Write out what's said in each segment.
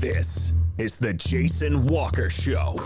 This is the Jason Walker Show.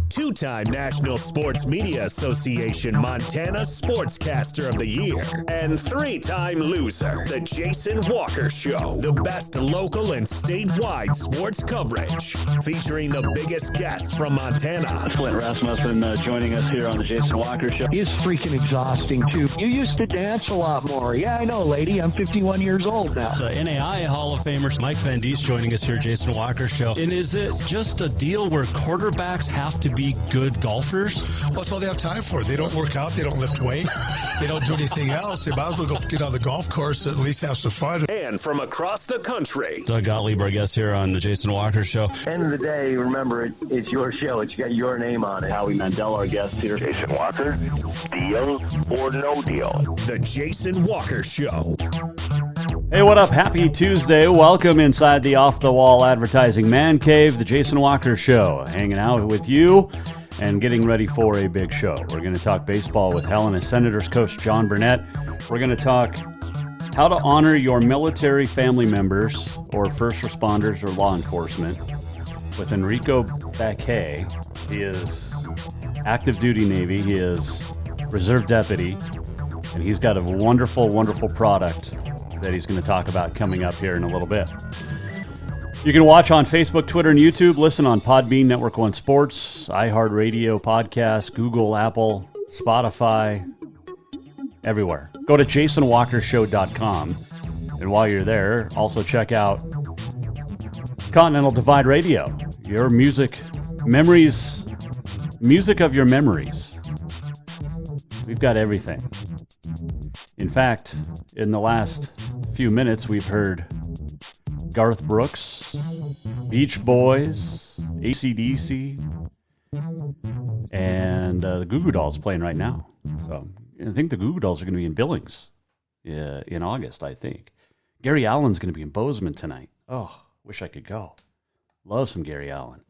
Two-time National Sports Media Association Montana Sportscaster of the Year and three-time loser, the Jason Walker Show. The best local and statewide sports coverage, featuring the biggest guests from Montana. Flint Rasmussen joining us here on the Jason Walker Show. He's freaking exhausting, too. You used to dance a lot more. Yeah, I know, lady. I'm 51 years old now. The NAI Hall of Famer Mike Van Diest joining us here, Jason Walker Show. And is it just a deal where quarterbacks have to be good golfers? Well, that's all they have time for. They don't work out. They don't lift weights. They don't do anything else. They might as well go get on the golf course and at least have some fun. And from across the country, Doug Gottlieb, our guest here on the Jason Walker Show. End of the day, remember, it's your show. It's got your name on it. Howie Mandel, our guest here. Jason Walker, deal or no deal? the Jason Walker Show. Hey, what up? Happy Tuesday. Welcome inside the off-the-wall advertising man cave, the Jason Walker Show. Hanging out with you and getting ready for a big show. We're going to talk baseball with Helena Senators coach Jon Burnett. We're going to talk how to honor your military family members or first responders or law enforcement with Enrico Baker. He is active duty Navy. He is reserve deputy, and he's got a wonderful, wonderful product that he's going to talk about coming up here in a little bit. You can watch on Facebook, Twitter, and YouTube. Listen on Podbean, Network One Sports, iHeartRadio, Podcast, Google, Apple, Spotify, everywhere. Go to jasonwalkershow.com. And while you're there, also check out Continental Divide Radio. Your music memories, music of your memories. We've got everything. In fact, in the last few minutes, we've heard Garth Brooks, Beach Boys, AC/DC, and the Goo Goo Dolls playing right now. So I think the Goo Goo Dolls are going to be in Billings in August, I think. Gary Allen's going to be in Bozeman tonight. Oh, wish I could go. Love some Gary Allen.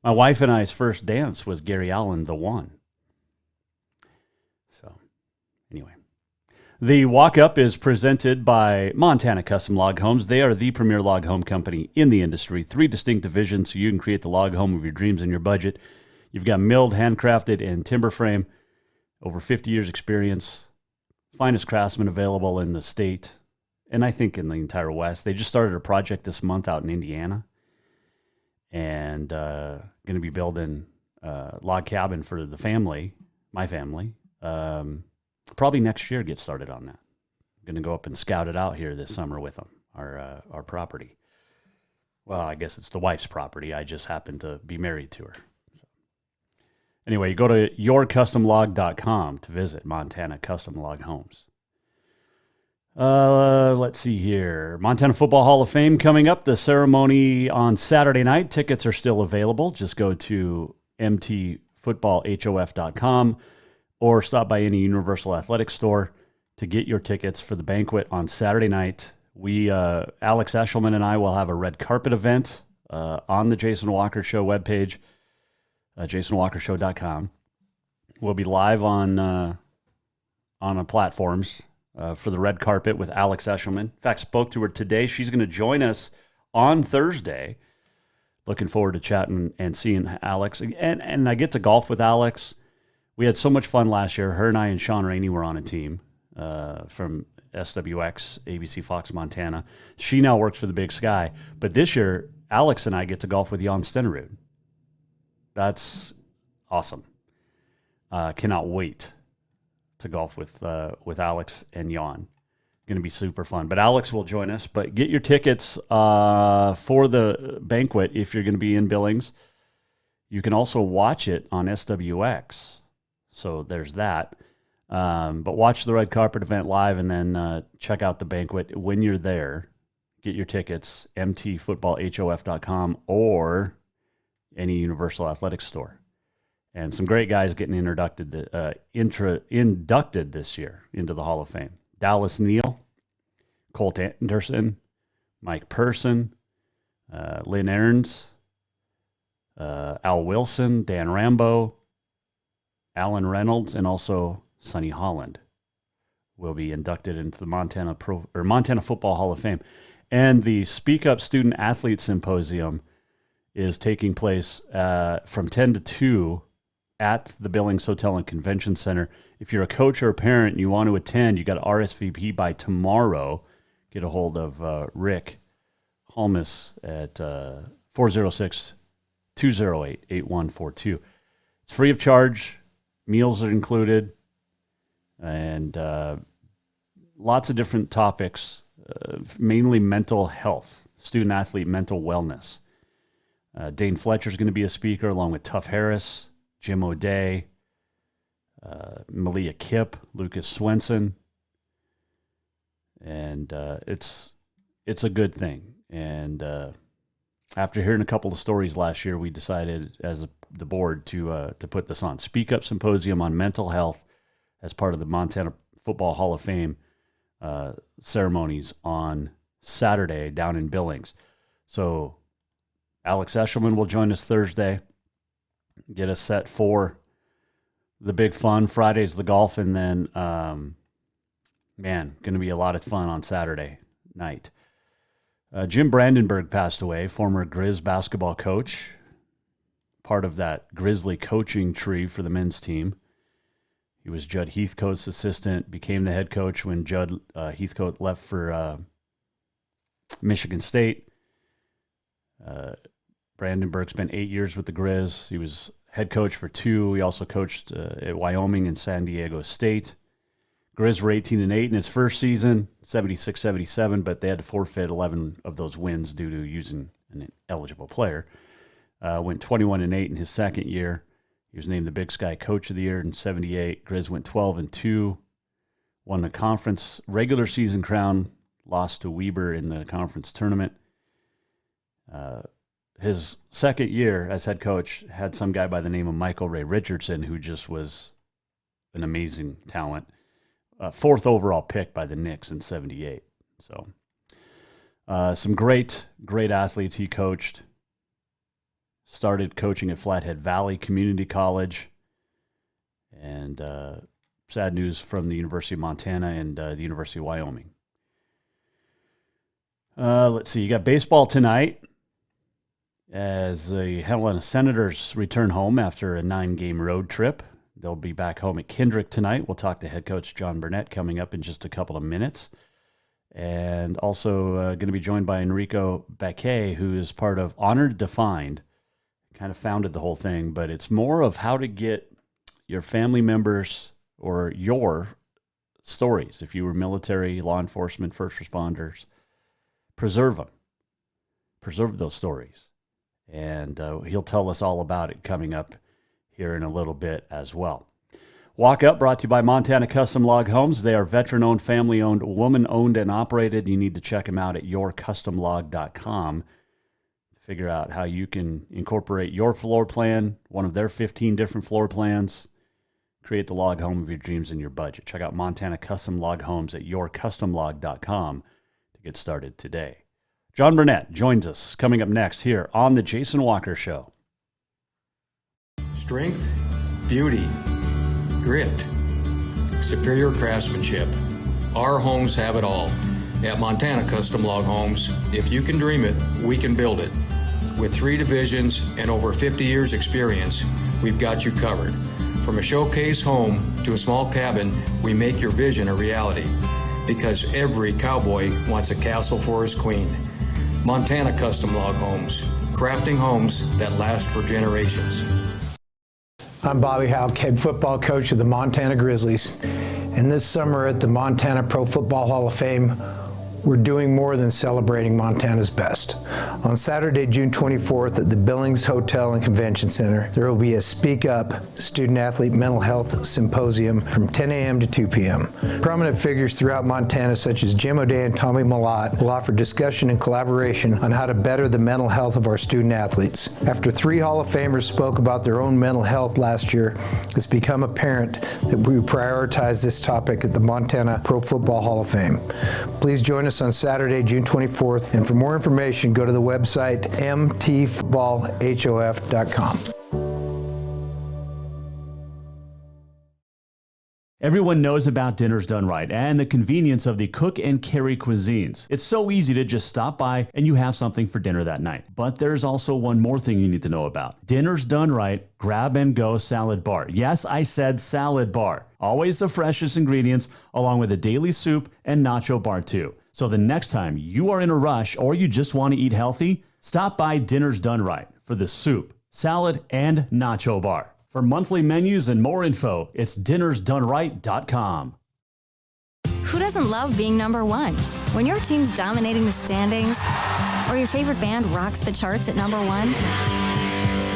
My wife and I's first dance was Gary Allen, the One. So, anyway. The walk-up is presented by Montana Custom Log Homes. They are the premier log home company in the industry. 3 distinct divisions so you can create the log home of your dreams and your budget. You've got milled, handcrafted, and timber frame. Over 50 years experience. Finest craftsmen available in the state, and I think in the entire West. They just started a project this month out in Indiana, and going to be building a log cabin for the family, my family. Probably next year get started on that. I'm going to go up and scout it out here this summer with them, our property. Well, I guess it's the wife's property. I just happen to be married to her. So. Anyway, you go to yourcustomlog.com to visit Montana Custom Log Homes. Let's see here. Montana Football Hall of Fame coming up. The ceremony on Saturday night. Tickets are still available. Just go to mtfootballhof.com. or stop by any Universal Athletics store to get your tickets for the banquet on Saturday night. Alex Eshelman and I will have a red carpet event on the Jason Walker Show webpage, jasonwalkershow.com. We'll be live on platforms for the red carpet with Alex Eshelman. In fact, spoke to her today. She's going to join us on Thursday. Looking forward to chatting and seeing Alex. And I get to golf with Alex. We had so much fun last year. Her and I and Sean Rainey were on a team from SWX, ABC Fox Montana. She now works for the Big Sky. But this year, Alex and I get to golf with Jan Stenerud. That's awesome. Cannot wait to golf with Alex and Jan. Going to be super fun. But Alex will join us. But get your tickets for the banquet if you're going to be in Billings. You can also watch it on SWX. So there's that. But watch the red carpet event live and then check out the banquet when you're there. Get your tickets, mtfootballhof.com or any Universal Athletics store. And some great guys getting inducted this year into the Hall of Fame. Dallas Neal, Colt Anderson, Mike Person, Lynn Aarons, Al Wilson, Dan Rambo, Alan Reynolds, and also Sonny Holland will be inducted into the Montana Football Hall of Fame. And the Speak Up Student Athlete Symposium is taking place from 10 to 2 at the Billings Hotel and Convention Center. If you're a coach or a parent and you want to attend, you got to RSVP by tomorrow. Get a hold of Rick Holmes at 406-208-8142. It's free of charge. Meals are included. And lots of different topics, mainly mental health, student-athlete mental wellness. Dane Fletcher's going to be a speaker along with Tuff Harris, Jim O'Day, Malia Kipp, Lucas Swenson. And it's a good thing. And after hearing a couple of stories last year, we decided as the board to put this on. Speak Up Symposium on Mental Health as part of the Montana Football Hall of Fame ceremonies on Saturday down in Billings. So Alex Eshelman will join us Thursday, get us set for the big fun. Friday's the golf, and then, going to be a lot of fun on Saturday night. Jim Brandenburg passed away, former Grizz basketball coach, part of that Grizzly coaching tree for the men's team. He was Judd Heathcote's assistant, became the head coach when Judd Heathcote left for Michigan State. Brandenburg spent 8 years with the Grizz. He was head coach for 2. He also coached at Wyoming and San Diego State. Grizz were 18-8 in his first season, 76-77, but they had to forfeit 11 of those wins due to using an eligible player. Went 21-8 in his second year. He was named the Big Sky Coach of the Year in 78. Grizz went 12-2, won the conference regular season crown, lost to Weber in the conference tournament. His second year as head coach had some guy by the name of Michael Ray Richardson, who just was an amazing talent. Fourth overall pick by the Knicks in 78. So some great athletes he coached. Started coaching at Flathead Valley Community College. And sad news from the University of Montana and the University of Wyoming. Let's see. You got baseball tonight as the Helena Senators return home after a 9-game road trip. They'll be back home at Kendrick tonight. We'll talk to head coach Jon Burnett coming up in just a couple of minutes. And also going to be joined by Enrico Baker, who is part of Honored Defined. Kind of founded the whole thing, but it's more of how to get your family members or your stories, if you were military, law enforcement, first responders, preserve them. Preserve those stories. And he'll tell us all about it coming up here in a little bit as well. Walk Up brought to you by Montana Custom Log Homes. They are veteran-owned, family-owned, woman-owned, and operated. You need to check them out at yourcustomlog.com. Figure out how you can incorporate your floor plan, one of their 15 different floor plans, create the log home of your dreams in your budget. Check out Montana Custom Log Homes at yourcustomlog.com to get started today. Jon Burnett joins us coming up next here on The Jason Walker Show. Strength, beauty, grit, superior craftsmanship. Our homes have it all. At Montana Custom Log Homes, if you can dream it, we can build it. With 3 divisions and over 50 years experience, we've got you covered. From a showcase home to a small cabin, we make your vision a reality. Because every cowboy wants a castle for his queen. Montana Custom Log Homes, crafting homes that last for generations. I'm Bobby Houck, head football coach of the Montana Grizzlies. And this summer at the Montana Pro Football Hall of Fame, we're doing more than celebrating Montana's best. On Saturday, June 24th at the Billings Hotel and Convention Center, there will be a Speak Up Student Athlete Mental Health Symposium from 10 a.m. to 2 p.m. Prominent figures throughout Montana, such as Jim O'Day and Tommy Malott, will offer discussion and collaboration on how to better the mental health of our student athletes. After 3 Hall of Famers spoke about their own mental health last year, it's become apparent that we prioritize this topic at the Montana Pro Football Hall of Fame. Please join us on Saturday, June 24th, and for more information, go to the website mtfootballhof.com. Everyone knows about Dinners Done Right and the convenience of the cook and carry cuisines. It's so easy to just stop by and you have something for dinner that night. But there's also one more thing you need to know about. Dinners Done Right Grab and Go Salad Bar. Yes, I said salad bar. Always the freshest ingredients, along with a daily soup and nacho bar too. So the next time you are in a rush or you just want to eat healthy, stop by Dinners Done Right for the soup, salad, and nacho bar. For monthly menus and more info, it's dinnersdoneright.com. Who doesn't love being number one? When your team's dominating the standings, or your favorite band rocks the charts at number one,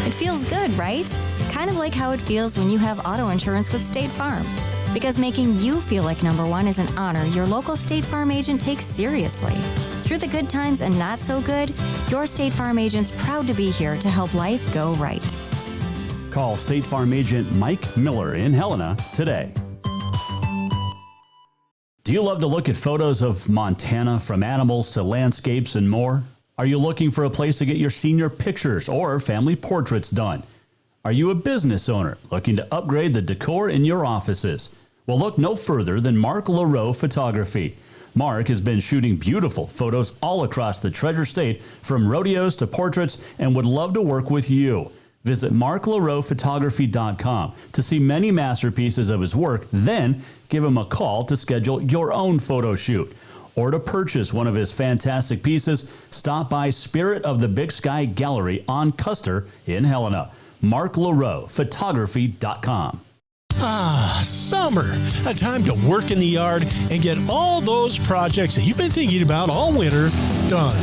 it feels good, right? Kind of like how it feels when you have auto insurance with State Farm. Because making you feel like number one is an honor your local State Farm agent takes seriously. Through the good times and not so good, your State Farm agent's proud to be here to help life go right. Call State Farm agent Mike Miller in Helena today. Do you love to look at photos of Montana, from animals to landscapes and more? Are you looking for a place to get your senior pictures or family portraits done? Are you a business owner looking to upgrade the decor in your offices? Well, look no further than Mark LaRoe Photography. Mark has been shooting beautiful photos all across the Treasure State, from rodeos to portraits, and would love to work with you. Visit marklaroephotography.com to see many masterpieces of his work, then give him a call to schedule your own photo shoot. Or to purchase one of his fantastic pieces, stop by Spirit of the Big Sky Gallery on Custer in Helena. marklaroephotography.com. Ah, summer. A time to work in the yard and get all those projects that you've been thinking about all winter done.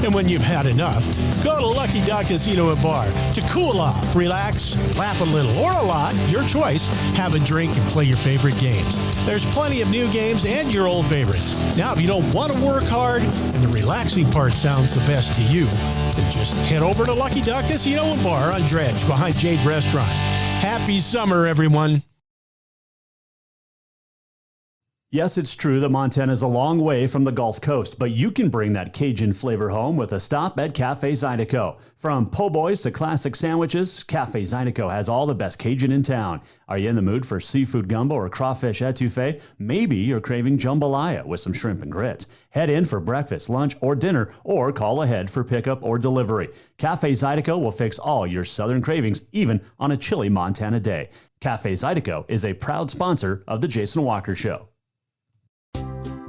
And when you've had enough, go to Lucky Duck Casino and Bar to cool off, relax, laugh a little, or a lot, your choice. Have a drink and play your favorite games. There's plenty of new games and your old favorites. Now, if you don't want to work hard and the relaxing part sounds the best to you, then just head over to Lucky Duck Casino and Bar on Dredge behind Jade Restaurant. Happy summer, everyone. Yes, it's true that Montana is a long way from the Gulf Coast, but you can bring that Cajun flavor home with a stop at Cafe Zydeco. From po' boys to classic sandwiches, Cafe Zydeco has all the best Cajun in town. Are you in the mood for seafood gumbo or crawfish etouffee? Maybe you're craving jambalaya with some shrimp and grits. Head in for breakfast, lunch, or dinner, or call ahead for pickup or delivery. Cafe Zydeco will fix all your southern cravings, even on a chilly Montana day. Cafe Zydeco is a proud sponsor of The Jason Walker Show.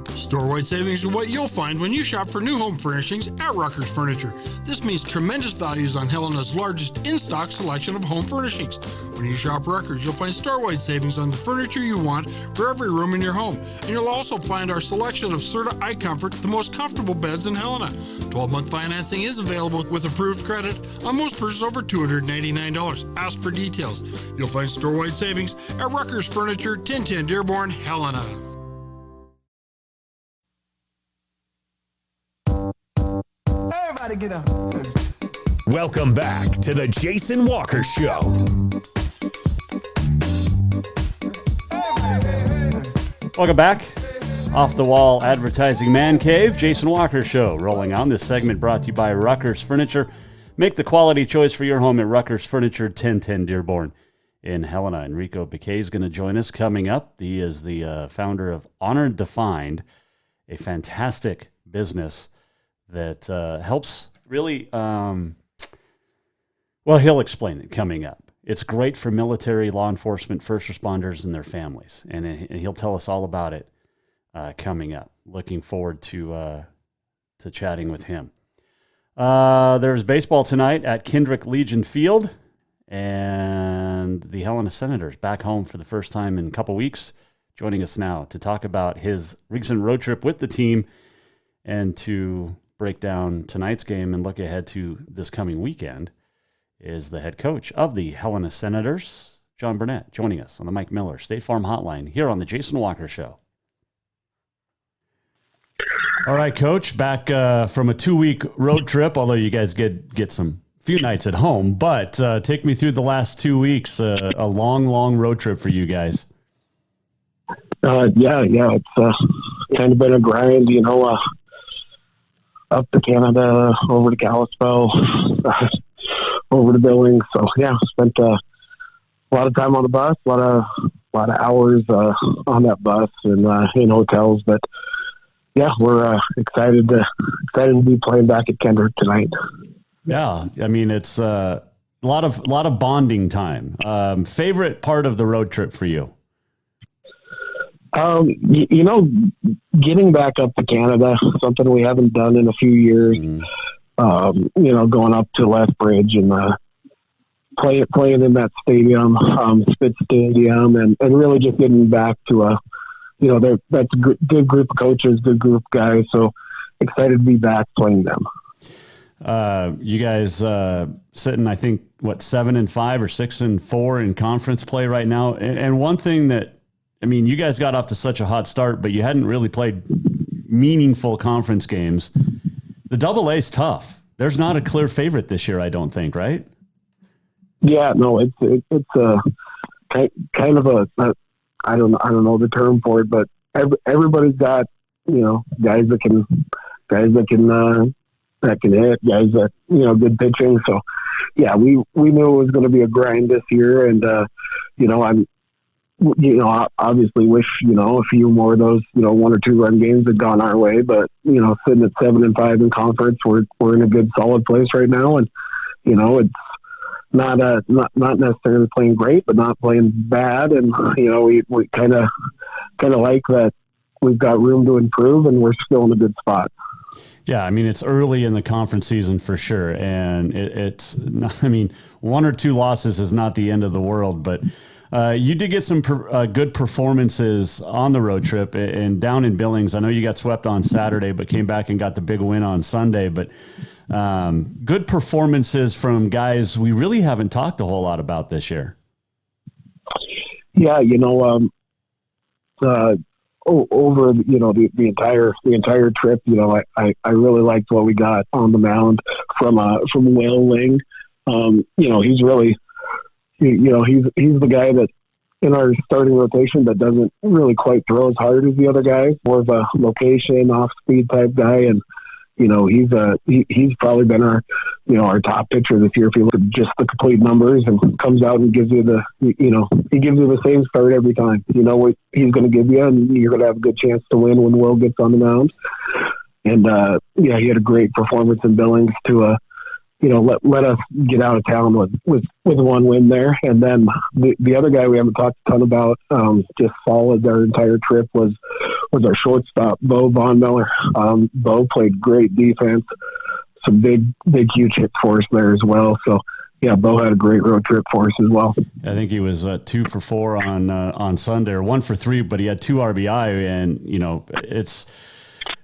Store-wide savings are what you'll find when you shop for new home furnishings at Rucker's Furniture. This means tremendous values on Helena's largest in-stock selection of home furnishings. When you shop Rucker's, you'll find store-wide savings on the furniture you want for every room in your home. And you'll also find our selection of Serta iComfort, the most comfortable beds in Helena. 12-month financing is available with approved credit on most purchases over $299. Ask for details. You'll find store-wide savings at Rucker's Furniture, 1010 Dearborn, Helena. Everybody get up. Welcome back to the Jason Walker Show. Welcome back. Off the Wall Advertising Man Cave, Jason Walker Show rolling on. This segment brought to you by Rucker's Furniture. Make the quality choice for your home at Rucker's Furniture, 1010 Dearborn in Helena. Enrico Baker is going to join us coming up. He is the founder of Honor Defined, a fantastic business that helps really, well, he'll explain it coming up. It's great for military, law enforcement, first responders, and their families. And he'll tell us all about it coming up. Looking forward to chatting with him. There's baseball tonight at Kendrick Legion Field. And the Helena Senators back home for the first time in a couple weeks. Joining us now to talk about his recent road trip with the team and to break down tonight's game and look ahead to this coming weekend is the head coach of the Helena Senators, Jon Burnett, joining us on the Mike Miller State Farm Hotline here on the Jason Walker Show. All right, Coach, back from a 2-week road trip, although you guys get some few nights at home, but take me through the last 2 weeks, a long road trip for you guys. Yeah, it's kind of been a grind, up to Canada, over to Kalispell, over to Billings. So yeah, spent a lot of time on the bus, a lot lot of hours on that bus and in hotels. But yeah, we're excited to be playing back at Kendrick tonight. Yeah, I mean it's a lot of bonding time. Favorite part of the road trip for you? Getting back up to Canada, something we haven't done in a few years. Going up to Lethbridge and playing in that stadium, Spitz Stadium, and really just getting back to that's a good group of coaches, good group of guys. So excited to be back playing them. You guys sitting, I think, 7-5 or 6-4 in conference play right now. And one thing that, I mean, you guys got off to such a hot start, but you hadn't really played meaningful conference games. The AA is tough. There's not a clear favorite this year, I don't think, right? Yeah, no, it's kind of a I don't know the term for it, but everybody's got guys that can hit, guys that good pitching. So yeah, we knew it was going to be a grind this year, and obviously wish a few more of those 1 or 2 run games had gone our way, but sitting at 7-5 in conference, we're in a good solid place right now, and it's not necessarily playing great, but not playing bad, and we kind of like that we've got room to improve, and we're still in a good spot. Yeah, I mean, it's early in the conference season for sure, and it's 1 or 2 losses is not the end of the world, but you did get some good performances on the road trip and down in Billings. I know you got swept on Saturday, but came back and got the big win on Sunday, but good performances from guys we really haven't talked a whole lot about this year. Yeah, over the entire trip, I really liked what we got on the mound from Will Ling. He's really he's the guy that in our starting rotation that doesn't really quite throw as hard as the other guys, more of a location off speed type guy, and he's probably been our top pitcher this year if you look at just the complete numbers, and comes out and gives you the same start every time. You know what he's going to give you, and you're going to have a good chance to win when Will gets on the mound. And he had a great performance in Billings to let us get out of town with 1 win there. And then the other guy we haven't talked a ton about, just solid our entire trip, was our shortstop, Bo Von Miller. Bo played great defense, some big huge hit for us there as well. So yeah, Bo had a great road trip for us as well. I think he was 2 for 4 on Sunday, or 1 for 3, but he had 2 RBI, and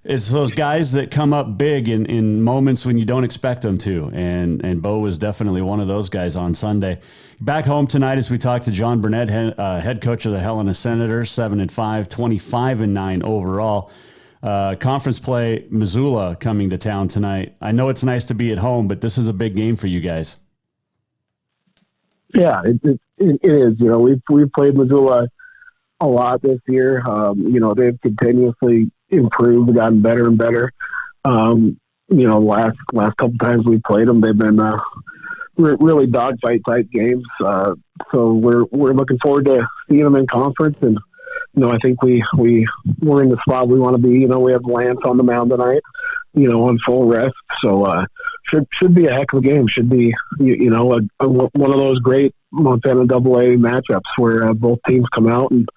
it's those guys that come up big in moments when you don't expect them to. And Bo was definitely one of those guys on Sunday. Back home tonight, as we talk to Jon Burnett, head coach of the Helena Senators, 7-5, 25-9 overall. Conference play, Missoula coming to town tonight. I know it's nice to be at home, but this is a big game for you guys. Yeah, it is. We've played Missoula a lot this year. They've continuously improved, gotten better and better. Last couple times we played them, they've been really dogfight type games. So we're looking forward to seeing them in conference, and I think we're in the spot we want to be. We have Lance on the mound tonight, on full rest. So should be a heck of a game. Should be one of those great Montana AA matchups where both teams come out and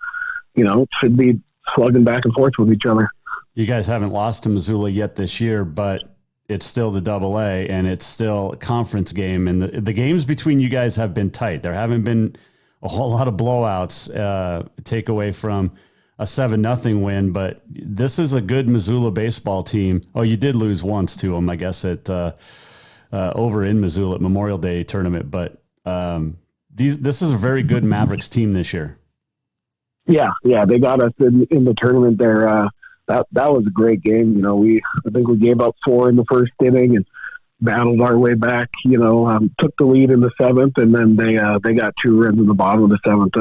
should be slugging back and forth with each other. You guys haven't lost to Missoula yet this year, but it's still the AA, and it's still a conference game. And the games between you guys have been tight. There haven't been a whole lot of blowouts, take away from a 7-0 win, but this is a good Missoula baseball team. Oh, you did lose once to them, I guess, at over in Missoula at Memorial Day tournament, but this is a very good Mavericks team this year. Yeah, they got us in the tournament there. That was a great game. I think we gave up 4 in the first inning and battled our way back. Took the lead in the 7th, and then they got 2 runs in the bottom of the 7th.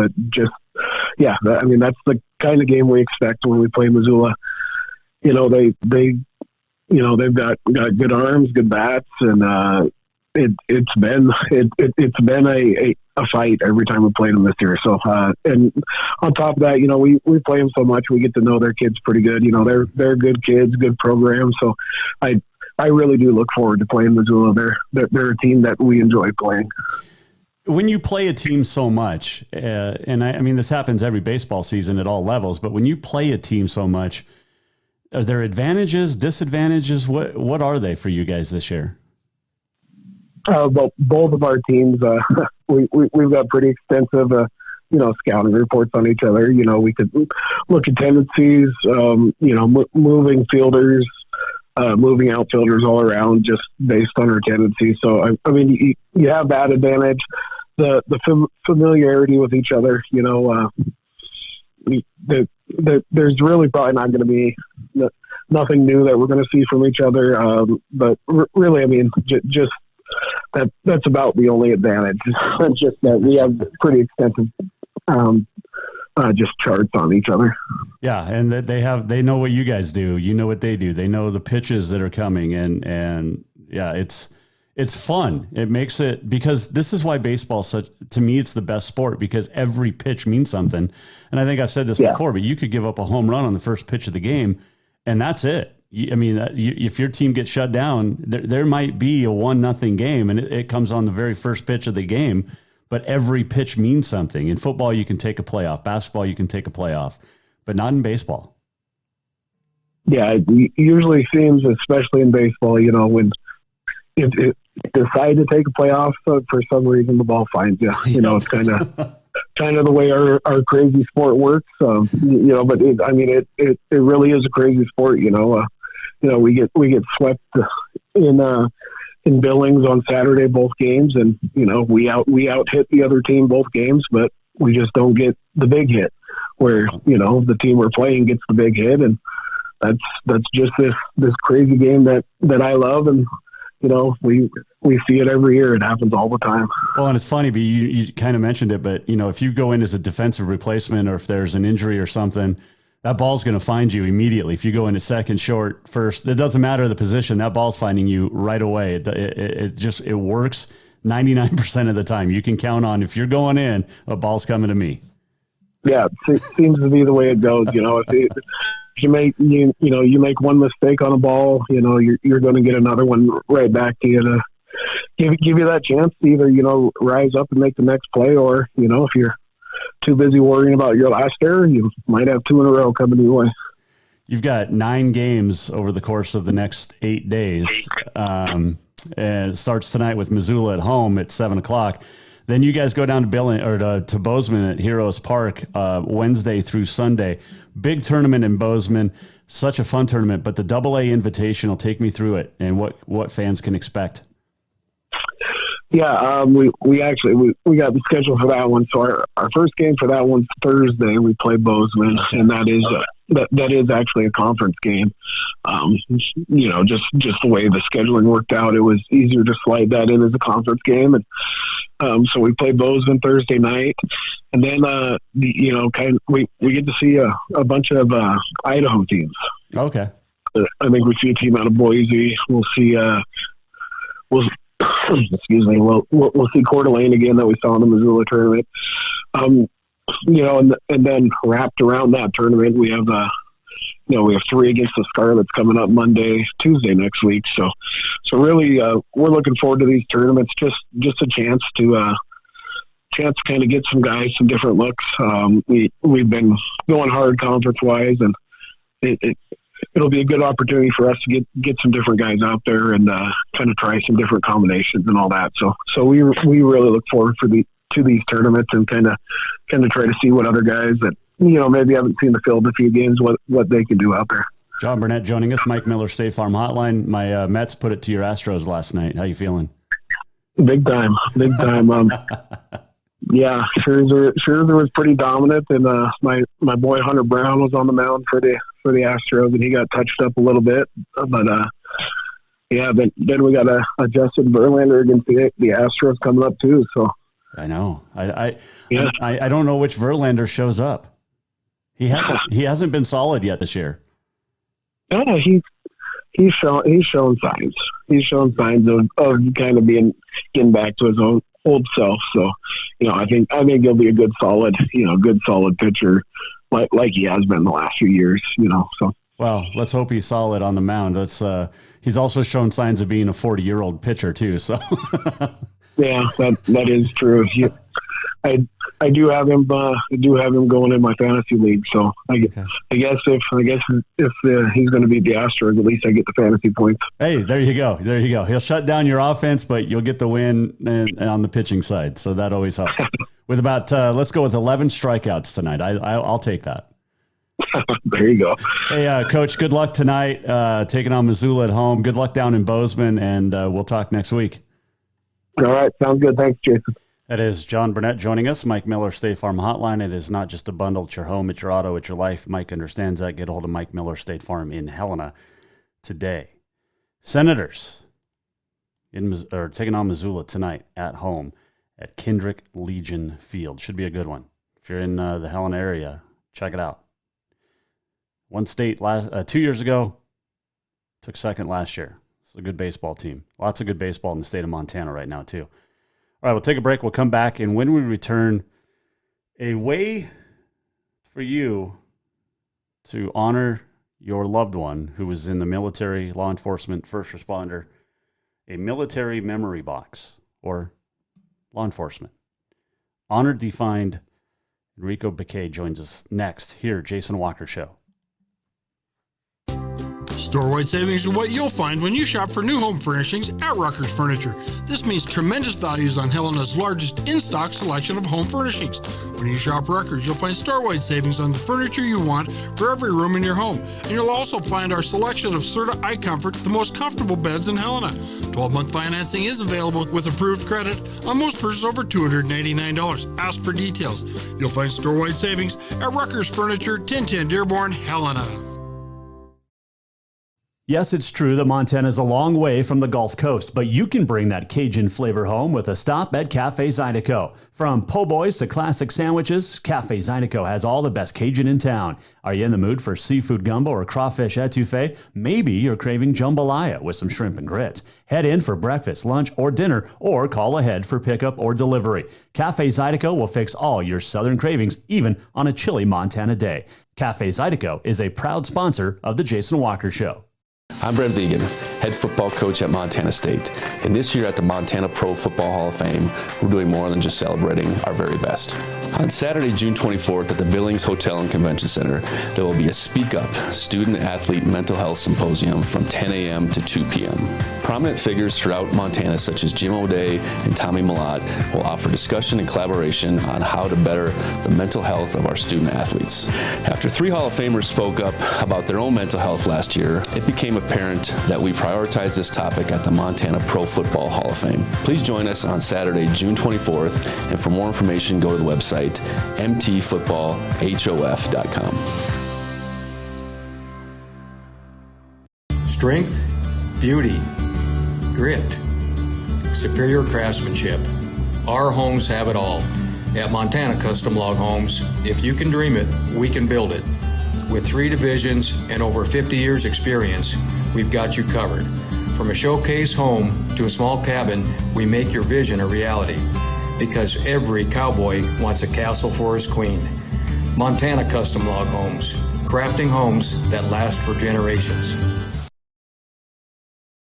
That's the kind of game we expect when we play Missoula. They've got good arms, good bats, and it's been a fight every time we played them this year. So and on top of that, we play them so much, we get to know their kids pretty good. They're good kids, good program. So I really do look forward to playing Missoula. They're a team that we enjoy playing. When you play a team so much, and I mean, this happens every baseball season at all levels, but when you play a team so much, are there advantages, disadvantages? What are they for you guys this year? Well, both of our teams, we've got pretty extensive, scouting reports on each other. We could look at tendencies, moving fielders, moving outfielders all around just based on our tendencies. So, I mean, you have that advantage, the familiarity with each other. There's really probably not going to be nothing new that we're going to see from each other. But really, I mean, just that's about the only advantage. It's just that we have pretty extensive just charts on each other. Yeah, and that they know what you guys do. You know what they do. They know the pitches that are coming, and yeah, it's fun. It makes it, because this is why baseball to me, it's the best sport, because every pitch means something. And I think I've said this before, but you could give up a home run on the first pitch of the game, and that's it. I mean, if your team gets shut down, there might be a 1-0 game, and it comes on the very first pitch of the game. But every pitch means something. In football, you can take a playoff. Basketball, you can take a playoff, but not in baseball. Yeah, it usually seems, especially in baseball, when it decide to take a playoff, for some reason the ball finds you. It's kind of the way our crazy sport works. But it really is a crazy sport. We get swept in Billings on Saturday, both games, and we out hit the other team both games, but we just don't get the big hit where the team we're playing gets the big hit, and that's just this crazy game that I love, and we see it every year. It happens all the time. Well, and it's funny, but you kind of mentioned it, but if you go in as a defensive replacement, or if there's an injury or something, that ball's going to find you immediately. If you go into second, short, first, it doesn't matter the position. That ball's finding you right away. It works 99% of the time. You can count on, if you're going in, a ball's coming to me. Yeah, it seems to be the way it goes. If you make one mistake on a ball, you're going to get another one right back to you to give you that chance to either rise up and make the next play, or if you're too busy worrying about your last error, you might have 2 in a row coming your way. You've got 9 games over the course of the next 8 days. And it starts tonight with Missoula at home at 7:00. Then you guys go down to Bozeman at Heroes Park Wednesday through Sunday. Big tournament in Bozeman, such a fun tournament. But the AA Invitational, take me through it and what fans can expect. Yeah, we got the schedule for that one. So our first game for that one's Thursday. We play Bozeman, and that is actually a conference game. Just the way the scheduling worked out, it was easier to slide that in as a conference game, and so we play Bozeman Thursday night, and then we get to see a bunch of Idaho teams. Okay, I think we see a team out of Boise. We'll see. Excuse me. We'll see Coeur d'Alene again that we saw in the Missoula tournament. And then wrapped around that tournament, we have 3 against the Scarlets coming up Tuesday next week. So really, we're looking forward to these tournaments. Just a chance to kind of get some guys some different looks. We've been going hard conference wise, and it'll be a good opportunity for us to get some different guys out there and kind of try some different combinations and all that. So we really look forward to these tournaments, and kind of try to see what other guys that maybe haven't seen the field a few games, what they can do out there. Jon Burnett joining us, Mike Miller, State Farm Hotline. My Mets put it to your Astros last night. How you feeling? Big time. Yeah, Scherzer was pretty dominant, and my boy Hunter Brown was on the mound for the Astros, and he got touched up a little bit. But then we got a Justin Verlander against the Astros coming up too. So I know. I don't know which Verlander shows up. He hasn't been solid yet this year. Yeah, he he's shown signs. He's shown signs of kind of getting back to his old self. So, I think he'll be a good solid pitcher like he has been the last few years, so. Well, let's hope he's solid on the mound. He's also shown signs of being a 40-year-old pitcher too. So, yeah, that is true. I do have him going in my fantasy league. So I guess if he's going to beat the Astros, at least I get the fantasy points. Hey, there you go. He'll shut down your offense, but you'll get the win on the pitching side. So that always helps. With about let's go with 11 strikeouts tonight. I'll take that. There you go. Hey, Coach, good luck tonight taking on Missoula at home. Good luck down in Bozeman, and we'll talk next week. All right. Sounds good. Thanks, Jason. That is Jon Burnett joining us. Mike Miller, State Farm Hotline. It is not just a bundle. It's your home. It's your auto. It's your life. Mike understands that. Get a hold of Mike Miller, State Farm in Helena today. Senators taking on Missoula tonight at home at Kendrick Legion Field. Should be a good one. If you're in the Helena area, check it out. Won state 2 years ago, took second last year. It's a good baseball team. Lots of good baseball in the state of Montana right now, too. All right, we'll take a break. We'll come back, and when we return, a way for you to honor your loved one who was in the military, law enforcement, first responder, a military memory box, or law enforcement. Honored Defined, Enrico Baker joins us next here, Jason Walker Show. Store-wide savings are what you'll find when you shop for new home furnishings at Rucker's Furniture. This means tremendous values on Helena's largest in-stock selection of home furnishings. When you shop Rucker's, you'll find store-wide savings on the furniture you want for every room in your home. And you'll also find our selection of Serta iComfort, the most comfortable beds in Helena. 12-month financing is available with approved credit on most purchases over $289. Ask for details. You'll find store-wide savings at Rucker's Furniture, 1010 Dearborn, Helena. Yes, it's true that Montana is a long way from the Gulf Coast, but you can bring that Cajun flavor home with a stop at Cafe Zydeco. From po' boys to classic sandwiches, Cafe Zydeco has all the best Cajun in town. Are you in the mood for seafood gumbo or crawfish etouffee? Maybe you're craving jambalaya with some shrimp and grits. Head in for breakfast, lunch, or dinner, or call ahead for pickup or delivery. Cafe Zydeco will fix all your southern cravings, even on a chilly Montana day. Cafe Zydeco is a proud sponsor of The Jason Walker Show. I'm Brent Vigen, head football coach at Montana State. And this year at the Montana Pro Football Hall of Fame, we're doing more than just celebrating our very best. On Saturday, June 24th at the Billings Hotel and Convention Center, there will be a Speak Up Student-Athlete Mental Health Symposium from 10 a.m. to 2 p.m. Prominent figures throughout Montana, such as Jim O'Day and Tommy Millott, will offer discussion and collaboration on how to better the mental health of our student-athletes. After 3 Hall of Famers spoke up about their own mental health last year, it became apparent that we prioritize this topic at the Montana Pro Football Hall of Fame. Please join us on Saturday, June 24th, and for more information, go to the website mtfootballhof.com. Strength, beauty, grit, superior craftsmanship. Our homes have it all. At Montana Custom Log Homes, if you can dream it, we can build it. With 3 divisions and over 50 years experience, we've got you covered. From a showcase home to a small cabin, we make your vision a reality. Because every cowboy wants a castle for his queen. Montana Custom Log Homes, crafting homes that last for generations.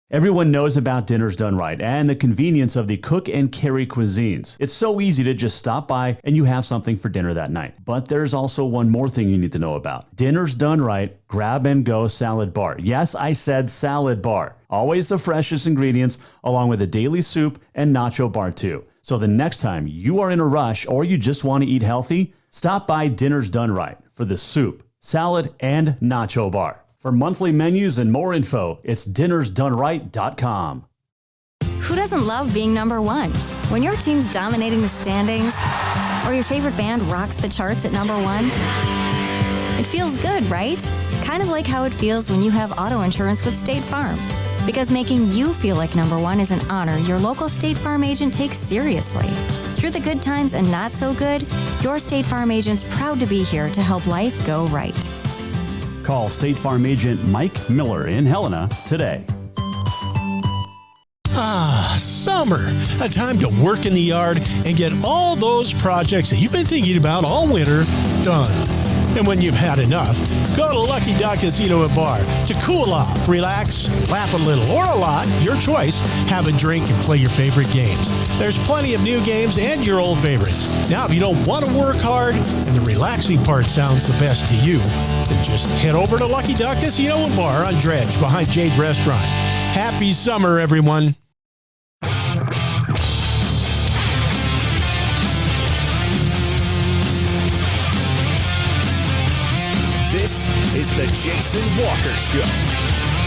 Everyone knows about Dinners Done Right and the convenience of the cook and carry cuisines. It's so easy to just stop by and you have something for dinner that night. But there's also one more thing you need to know about. Dinners Done Right Grab and Go Salad Bar. Yes, I said salad bar. Always the freshest ingredients along with a daily soup and nacho bar too. So the next time you are in a rush or you just want to eat healthy, stop by Dinners Done Right for the soup, salad, and nacho bar. For monthly menus and more info, it's dinnersdoneright.com. Who doesn't love being number one? When your team's dominating the standings, or your favorite band rocks the charts at number one, it feels good, right? Kind of like how it feels when you have auto insurance with State Farm. Because making you feel like number one is an honor your local State Farm agent takes seriously. Through the good times and not so good, your State Farm agent's proud to be here to help life go right. Call State Farm agent Mike Miller in Helena today. Ah, summer. A time to work in the yard and get all those projects that you've been thinking about all winter done. And when you've had enough, go to Lucky Duck Casino and Bar to cool off, relax, laugh a little, or a lot, your choice. Have a drink and play your favorite games. There's plenty of new games and your old favorites. Now, if you don't want to work hard and the relaxing part sounds the best to you, then just head over to Lucky Duck Casino and Bar on Dredge behind Jade Restaurant. Happy summer, everyone. This is the Jason Walker Show.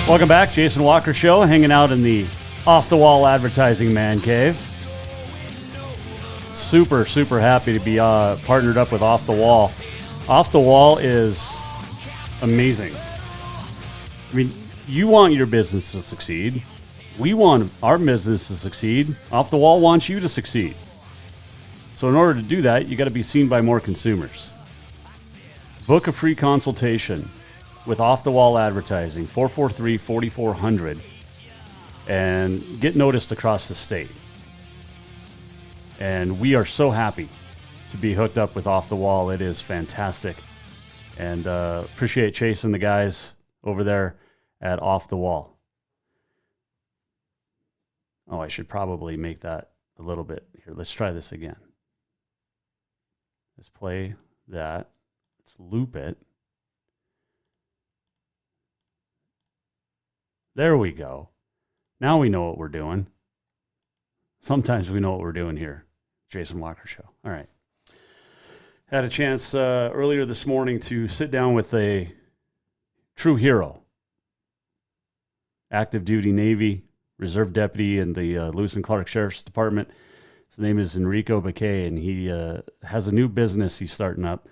Welcome back, Jason Walker Show, hanging out in the off-the-wall advertising man cave. Super, super happy to be partnered up with Off the Wall. Off the Wall is amazing. I mean, you want your business to succeed. We want our business to succeed. Off the Wall wants you to succeed. So in order to do that, you got to be seen by more consumers. Book a free consultation with Off the Wall Advertising, 443-4400, and get noticed across the state. And we are so happy to be hooked up with Off the Wall. It is fantastic. And appreciate Chase and the guys over there at Off the Wall. Oh, I should probably make that a little bit. Here, let's try this again. Let's play that. Let's loop it. There we go. Now we know what we're doing. Sometimes we know what we're doing here. Jason Walker Show. All right. Had a chance earlier this morning to sit down with a true hero. Active duty Navy, Reserve Deputy in the Lewis and Clark Sheriff's Department. His name is Enrico Baker, and he has a new business he's starting up,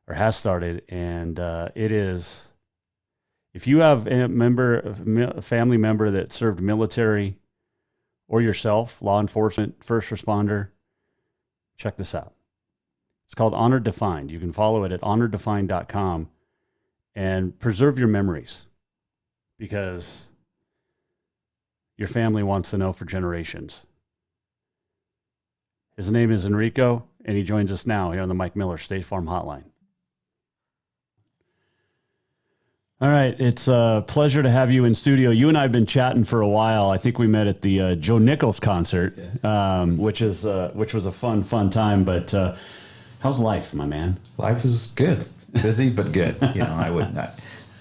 or has started, and it is, if you have a family member that served military or yourself, law enforcement, first responder, check this out. It's called Honor Defined. You can follow it at honordefined.com and preserve your memories, because your family wants to know for generations. His name is Enrico, and he joins us now here on the Mike Miller State Farm Hotline. All right, it's a pleasure to have you in studio. You and I have been chatting for a while. I think we met at the Joe Nichols concert, which was a fun time. But how's life, my man? Life is good, busy but good. You know,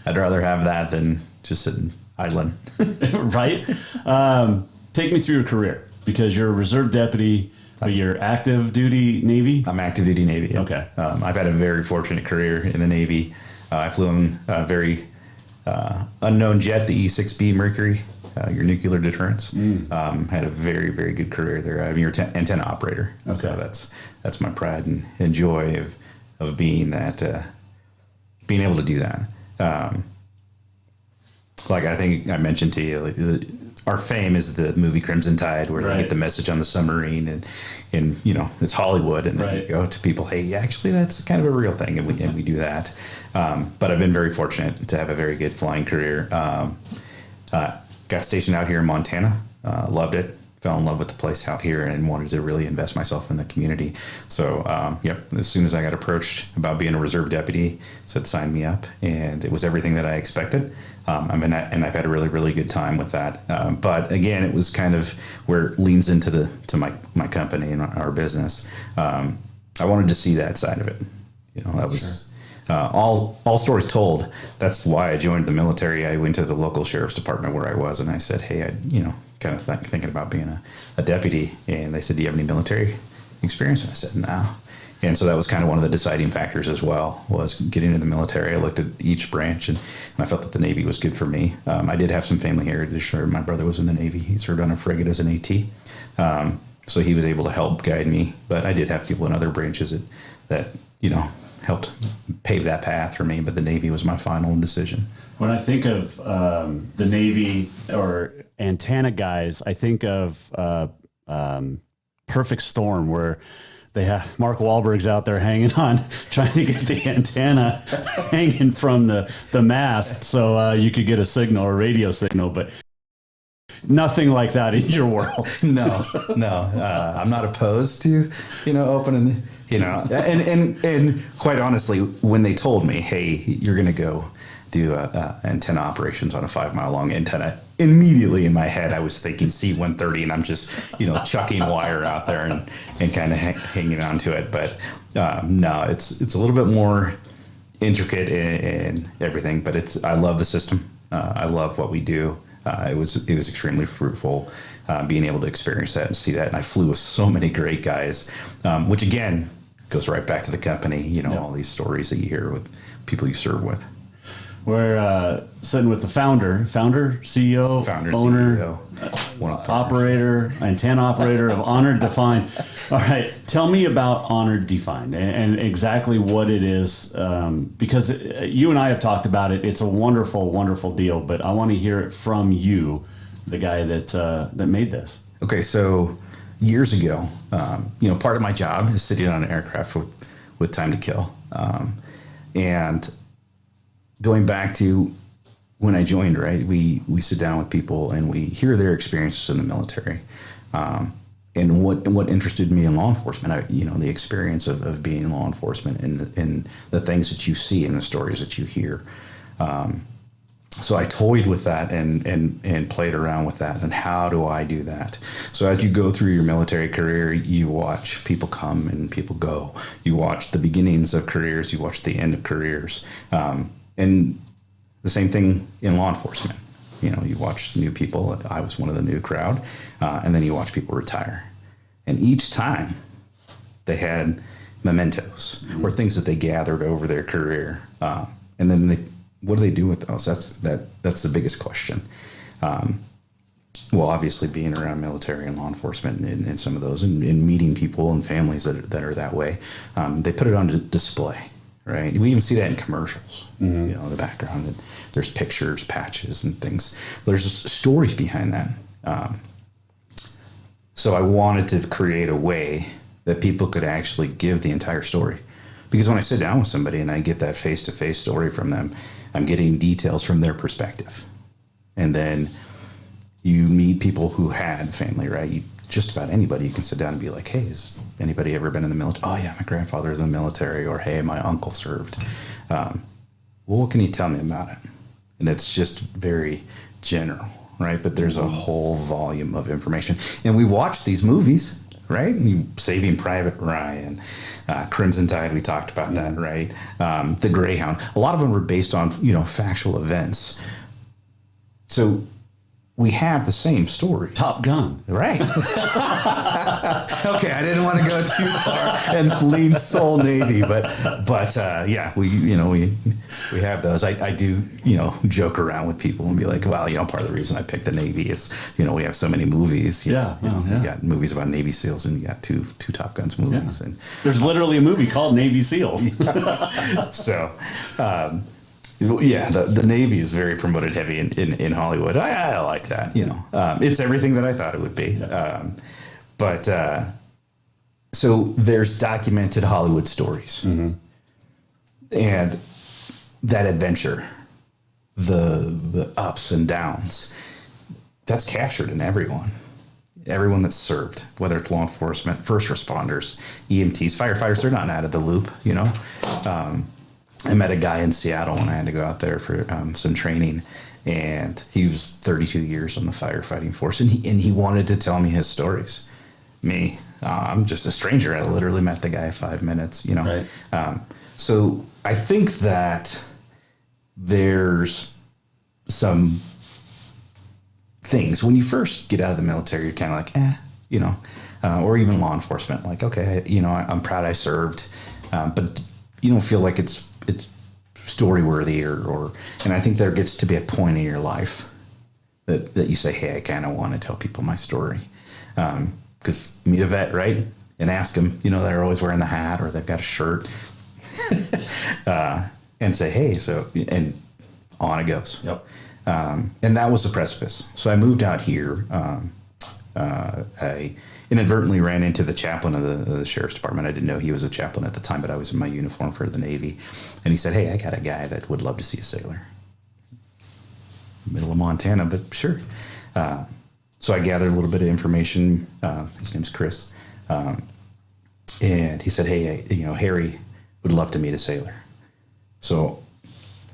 I'd rather have that than just sitting idling. Right? Take me through your career, because you're a reserve deputy, but you're active duty Navy. I'm active duty Navy. Yeah. Okay. I've had a very fortunate career in the Navy. I flew in a very unknown jet, the E-6B Mercury, your nuclear deterrence. Had a very, very good career there. I'm your antenna operator. Okay. So that's my pride and joy of being that, being able to do that. Like I think I mentioned to you, our fame is the movie Crimson Tide, where they get the message on the submarine, and you know, it's Hollywood, and then you go to people, hey, actually that's kind of a real thing, and we do that. But I've been very fortunate to have a very good flying career. Got stationed out here in Montana, loved it, fell in love with the place out here, and wanted to really invest myself in the community. So, as soon as I got approached about being a reserve deputy, said sign me up, and it was everything that I expected. And I've had a really, really good time with that. But again, it was kind of where it leans into my company and our business. I wanted to see that side of it. You know, that was all stories told. That's why I joined the military. I went to the local sheriff's department where I was, and I said, hey, kind of thinking about being a deputy. And they said, do you have any military experience? And I said, no. And so that was kind of one of the deciding factors as well, was getting into the military. I looked at each branch, and I felt that the Navy was good for me. I did have some family heritage. My brother was in the Navy. He served on a frigate as an AT. So he was able to help guide me. But I did have people in other branches that helped pave that path for me. But the Navy was my final decision. When I think of the Navy or antenna guys, I think of Perfect Storm, where Mark Wahlberg's out there hanging on, trying to get the antenna hanging from the mast so you could get a signal or radio signal, but nothing like that in your world. No. I'm not opposed to, opening, and quite honestly, when they told me, hey, you're going to go do antenna operations on a 5 mile long antenna, immediately in my head I was thinking C-130, and I'm just chucking wire out there and kind of hanging on to it. But no, it's a little bit more intricate and everything, but I love the system. I love what we do. It was extremely fruitful being able to experience that and see that. And I flew with so many great guys, which again goes right back to the company. All these stories that you hear with people you serve with. We're sitting with the founder, CEO, owner, operator, antenna operator of Honored Defined. All right, tell me about Honored Defined and exactly what it is, because you and I have talked about it. It's a wonderful, wonderful deal, but I want to hear it from you, the guy that made this. Okay, so years ago, part of my job is sitting on an aircraft with time to kill, and going back to when I joined, right, we sit down with people and we hear their experiences in the military, and what interested me in law enforcement. The experience of being in law enforcement and the things that you see and the stories that you hear. So I toyed with that and played around with that. And how do I do that? So as you go through your military career, you watch people come and people go. You watch the beginnings of careers. You watch the end of careers. And the same thing in law enforcement. You watch new people. I was one of the new crowd. And then you watch people retire. And each time they had mementos or things that they gathered over their career. And then what do they do with those? That's the biggest question. Well, obviously being around military and law enforcement and some of those and meeting people and families that are that way, they put it on display. Right. We even see that in commercials, in the background. There's pictures, patches, and things. There's stories behind that. So I wanted to create a way that people could actually give the entire story. Because when I sit down with somebody and I get that face-to-face story from them, I'm getting details from their perspective. And then you meet people who had family, right? Just about anybody, you can sit down and be like, hey, has anybody ever been in the military? Oh, yeah, my grandfather's in the military. Or, hey, my uncle served. Well, what can you tell me about it? And it's just very general, right? But there's a whole volume of information. And we watch these movies, right? Saving Private Ryan, Crimson Tide, we talked about that, right? The Greyhound. A lot of them were based on, factual events. So we have the same story. Top Gun. Right. Okay, I didn't want to go too far and lean Soul Navy, but yeah, we have those. I do, joke around with people and be like, well, part of the reason I picked the Navy is, we have so many movies. You got movies about Navy SEALs and you got two Top Guns movies. Yeah. And there's literally a movie called Navy SEALs. So, yeah, the Navy is very promoted heavy in Hollywood. I like that, it's everything that I thought it would be. So there's documented Hollywood stories, and that adventure, the ups and downs, that's captured in everyone that's served, whether it's law enforcement, first responders, EMTs, firefighters. They're not out of the loop, I met a guy in Seattle when I had to go out there for some training, and he was 32 years on the firefighting force, and he wanted to tell me his stories. Me, I'm just a stranger. I literally met the guy 5 minutes, Right. So I think that there's some things when you first get out of the military, you're kind of like, or even law enforcement, like, okay, I'm proud I served, but you don't feel like it's story worthy or and I think there gets to be a point in your life that you say, hey, I kind of want to tell people my story, because meet a vet, right, and ask them, they're always wearing the hat or they've got a shirt, and say, hey, so, and on it goes. Yep. And that was the precipice. So I moved out here. I inadvertently ran into the chaplain of the sheriff's department. I didn't know he was a chaplain at the time, but I was in my uniform for the Navy. And he said, hey, I got a guy that would love to see a sailor. Middle of Montana, but sure. So I gathered a little bit of information. His name's Chris. And he said, hey, Harry would love to meet a sailor. So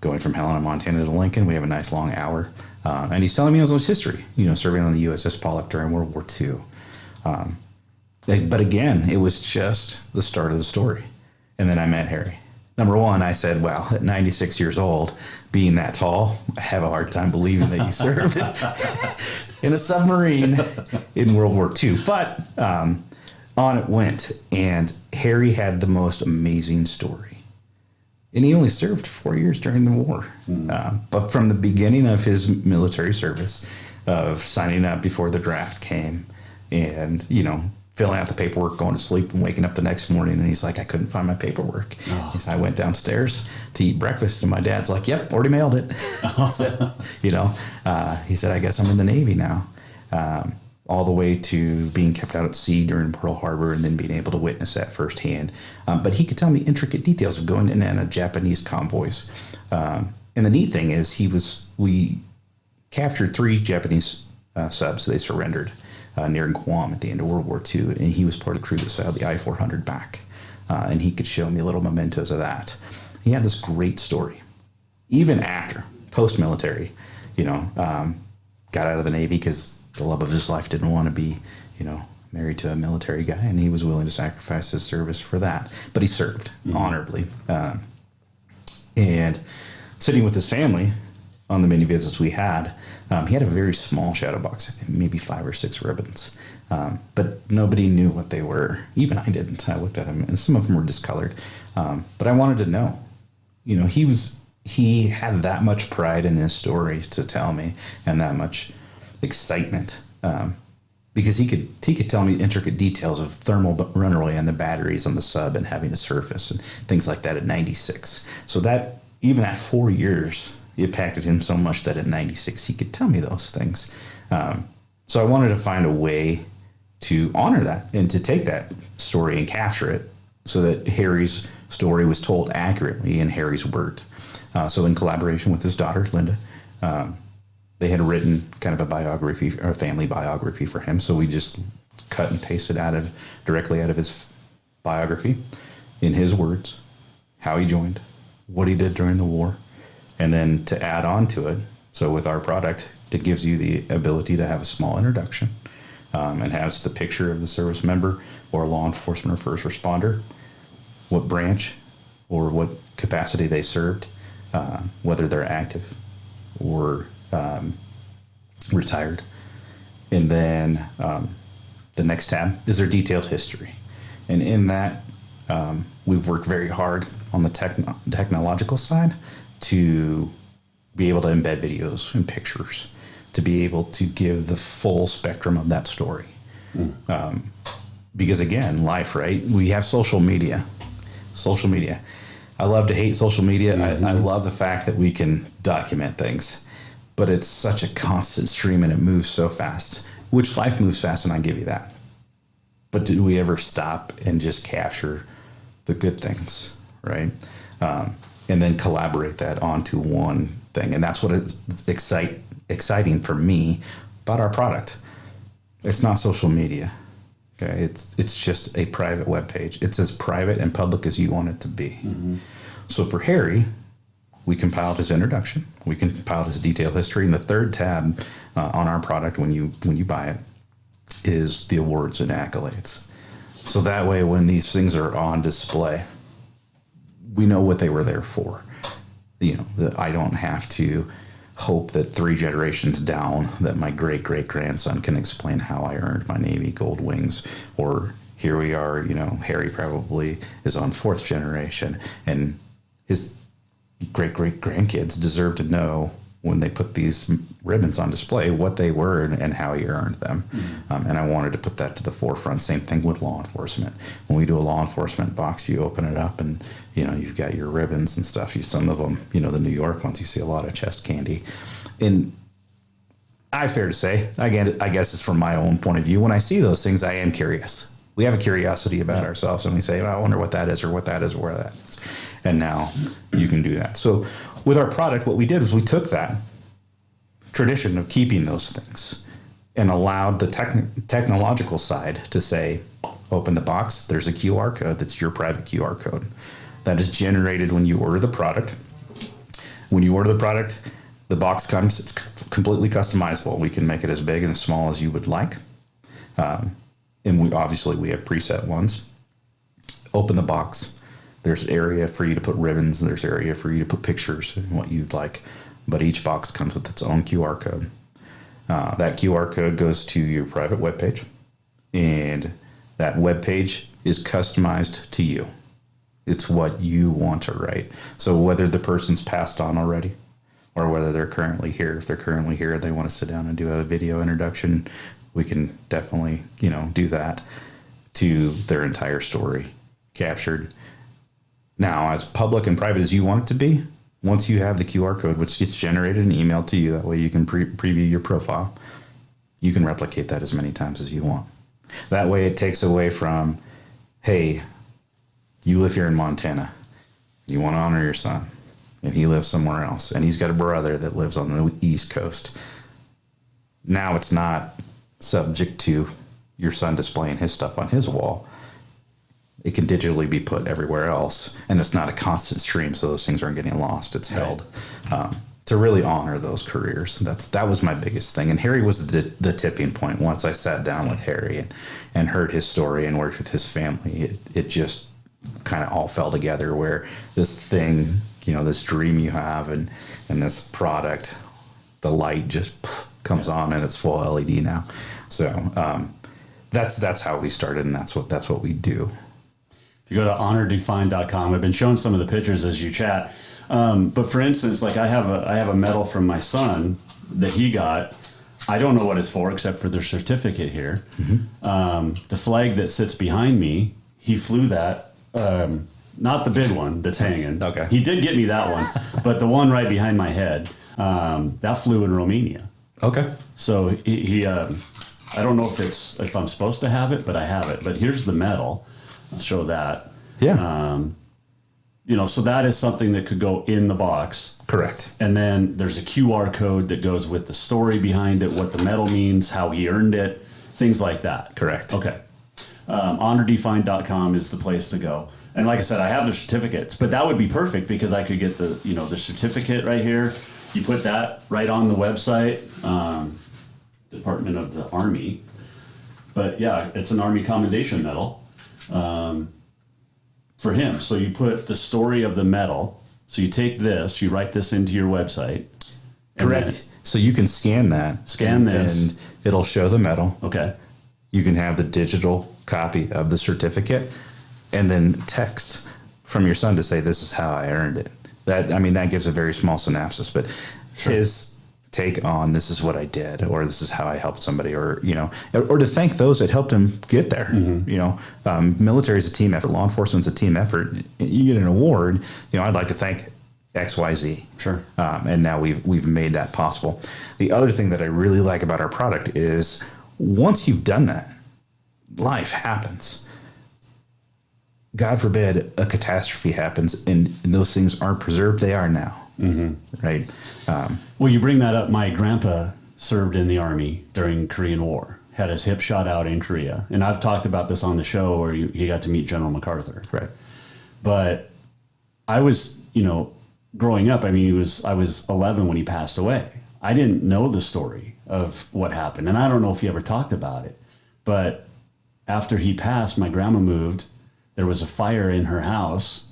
going from Helena, Montana to Lincoln, we have a nice long hour. And he's telling me his history, serving on the USS Pollock during World War II. But again, it was just the start of the story. And then I met Harry. Number one, I said, well, at 96 years old, being that tall, I have a hard time believing that he served in a submarine in World War II. But on it went. And Harry had the most amazing story. And he only served 4 years during the war. But from the beginning of his military service, of signing up before the draft came and, filling out the paperwork, going to sleep and waking up the next morning. And he's like, I couldn't find my paperwork. He said, I went downstairs to eat breakfast and my dad's like, yep, already mailed it. So, he said, I guess I'm in the Navy now. All the way to being kept out at sea during Pearl Harbor and then being able to witness that firsthand. But he could tell me intricate details of going in and out of Japanese convoys. And the neat thing is we captured 3 Japanese subs. They surrendered near Guam at the end of World War II. And he was part of the crew that sailed the I-400 back. And he could show me little mementos of that. He had this great story. Even after, post-military, got out of the Navy because the love of his life didn't want to be, married to a military guy, and he was willing to sacrifice his service for that. But he served honorably. And sitting with his family on the many visits we had, he had a very small shadow box, maybe 5 or 6 ribbons. But nobody knew what they were. Even I didn't. I looked at them, and some of them were discolored. But I wanted to know. He had that much pride in his story to tell me, and that much excitement, because he could tell me intricate details of thermal runaway and the batteries on the sub and having a surface and things like that at 96. So that even at 4 years, it impacted him so much that at 96 he could tell me those things. So I wanted to find a way to honor that and to take that story and capture it so that Harry's story was told accurately in Harry's word. So in collaboration with his daughter, Linda, they had written kind of a biography or a family biography for him. So we just cut and pasted directly out of his biography in his words, how he joined, what he did during the war, and then to add on to it. So with our product, it gives you the ability to have a small introduction and has the picture of the service member or law enforcement or first responder, what branch or what capacity they served, whether they're active or retired. And then the next tab is their detailed history. And in that, we've worked very hard on the technological side to be able to embed videos and pictures, to be able to give the full spectrum of that story. Because again, life, right? We have social media. I love to hate social media. I love the fact that we can document things, but it's such a constant stream and it moves so fast, which life moves fast, and I give you that. But do we ever stop and just capture the good things, right? And then collaborate that onto one thing. And that's what is exciting for me about our product. It's not social media. Okay, it's just a private web page. It's as private and public as you want it to be. So for Harry, we compiled his introduction. We compiled his detailed history. And the third tab on our product when you buy it is the awards and accolades. So that way, when these things are on display, we know what they were there for. That I don't have to hope that 3 generations down that my great-great-grandson can explain how I earned my Navy gold wings. Or here we are, Harry probably is on 4th generation, and his great-great-grandkids deserve to know when they put these ribbons on display what they were and how he earned them. And I wanted to put that to the forefront. Same thing with law enforcement. When we do a law enforcement box, you open it up and, you've got your ribbons and stuff. Some of them, the New York ones, you see a lot of chest candy. And fair to say, again, I guess it's from my own point of view. When I see those things, I am curious. We have a curiosity about ourselves, and we say, I wonder what that is, or what that is, or where that is. And now you can do that. So with our product, what we did was we took that tradition of keeping those things and allowed the technological side to say, open the box, there's a QR code that's your private QR code that is generated when you order the product. When you order the product, the box comes, it's completely customizable. We can make it as big and as small as you would like. And we have preset ones. Open the box. There's area for you to put ribbons. There's area for you to put pictures and what you'd like. But each box comes with its own QR code. That QR code goes to your private webpage. And that webpage is customized to you. It's what you want to write. So whether the person's passed on already or whether they're currently here, if they're currently here, they want to sit down and do a video introduction, we can definitely, do that to their entire story captured. Now, as public and private as you want it to be, once you have the QR code, which gets generated and emailed to you, that way you can preview your profile, you can replicate that as many times as you want. That way it takes away from, hey, you live here in Montana. You want to honor your son, and he lives somewhere else, and he's got a brother that lives on the East Coast. Now it's not subject to your son displaying his stuff on his wall. It can digitally be put everywhere else, and it's not a constant stream, so those things aren't getting lost. It's held to really honor those careers. That was my biggest thing, and Harry was the tipping point. Once I sat down with Harry and heard his story and worked with his family, it just kind of all fell together, where this thing, this dream you have and this product, the light just comes on and it's full LED now. So that's how we started, and that's what we do. If you go to honordefine.com, I've been showing some of the pictures as you chat. But for instance, like I have a medal from my son that he got. I don't know what it's for except for their certificate here. Mm-hmm. The flag that sits behind me, he flew that. Not the big one that's hanging. Okay. He did get me that one, but the one right behind my head, that flew in Romania. Okay. So he I don't know if I'm supposed to have it, but I have it. But here's the medal. I'll show that. Yeah. So that is something that could go in the box. Correct. And then there's a QR code that goes with the story behind it, what the medal means, how he earned it, things like that. Correct. Okay. honordefine.com is the place to go. And like I said, I have the certificates, but that would be perfect because I could get the certificate right here. You put that right on the website, Department of the Army. But yeah, it's an Army Commendation Medal for him. So you put the story of the medal. So you take this, you write this into your website. Correct. So you can scan that. Scan this. And it'll show the medal. Okay. You can have the digital copy of the certificate and then text from your son to say, this is how I earned it. That gives a very small synopsis, but his take on this is what I did, or this is how I helped somebody, or to thank those that helped him get there. Mm-hmm. Military is a team effort. Law enforcement's a team effort. You get an award, I'd like to thank XYZ. Sure. And now we've made that possible. The other thing that I really like about our product is once you've done that, life happens. God forbid a catastrophe happens and those things aren't preserved. They are now. Mm-hmm. Right. Well, you bring that up. My grandpa served in the Army during Korean War, had his hip shot out in Korea. And I've talked about this on the show where he got to meet General MacArthur. Right. But I was, growing up, I was 11 when he passed away. I didn't know the story of what happened. And I don't know if he ever talked about it. But after he passed, my grandma moved. There was a fire in her house,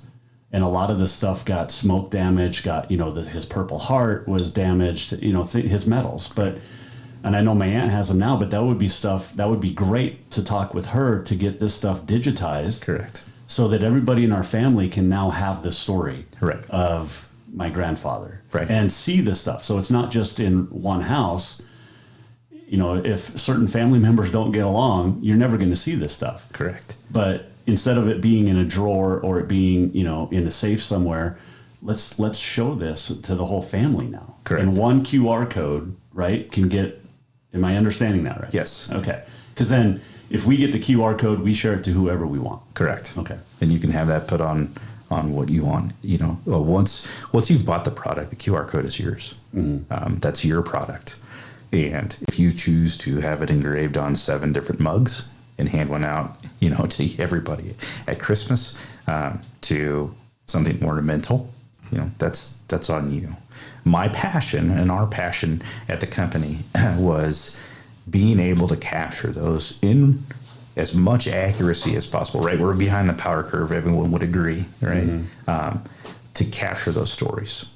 and a lot of the stuff got smoke damage, his Purple Heart was damaged, his medals. And I know my aunt has them now, but that would be stuff, that would be great to talk with her to get this stuff digitized. Correct. So that everybody in our family can now have the story of my grandfather and see the stuff. So it's not just in one house. If certain family members don't get along, you're never going to see this stuff. Correct. But instead of it being in a drawer or it being, in a safe somewhere, let's show this to the whole family now. Correct. And one QR code, can get Am I understanding that right? Yes. Okay. Because then if we get the QR code, we share it to whoever we want. Correct. Okay. And you can have that put on what you want. Well, once you've bought the product, the QR code is yours. Mm-hmm. That's your product. And if you choose to have it engraved on 7 different mugs and hand one out, to everybody at Christmas, to something ornamental, that's on you. My passion and our passion at the company was being able to capture those in as much accuracy as possible, right? We're behind the power curve, everyone would agree, right? Mm-hmm. To capture those stories.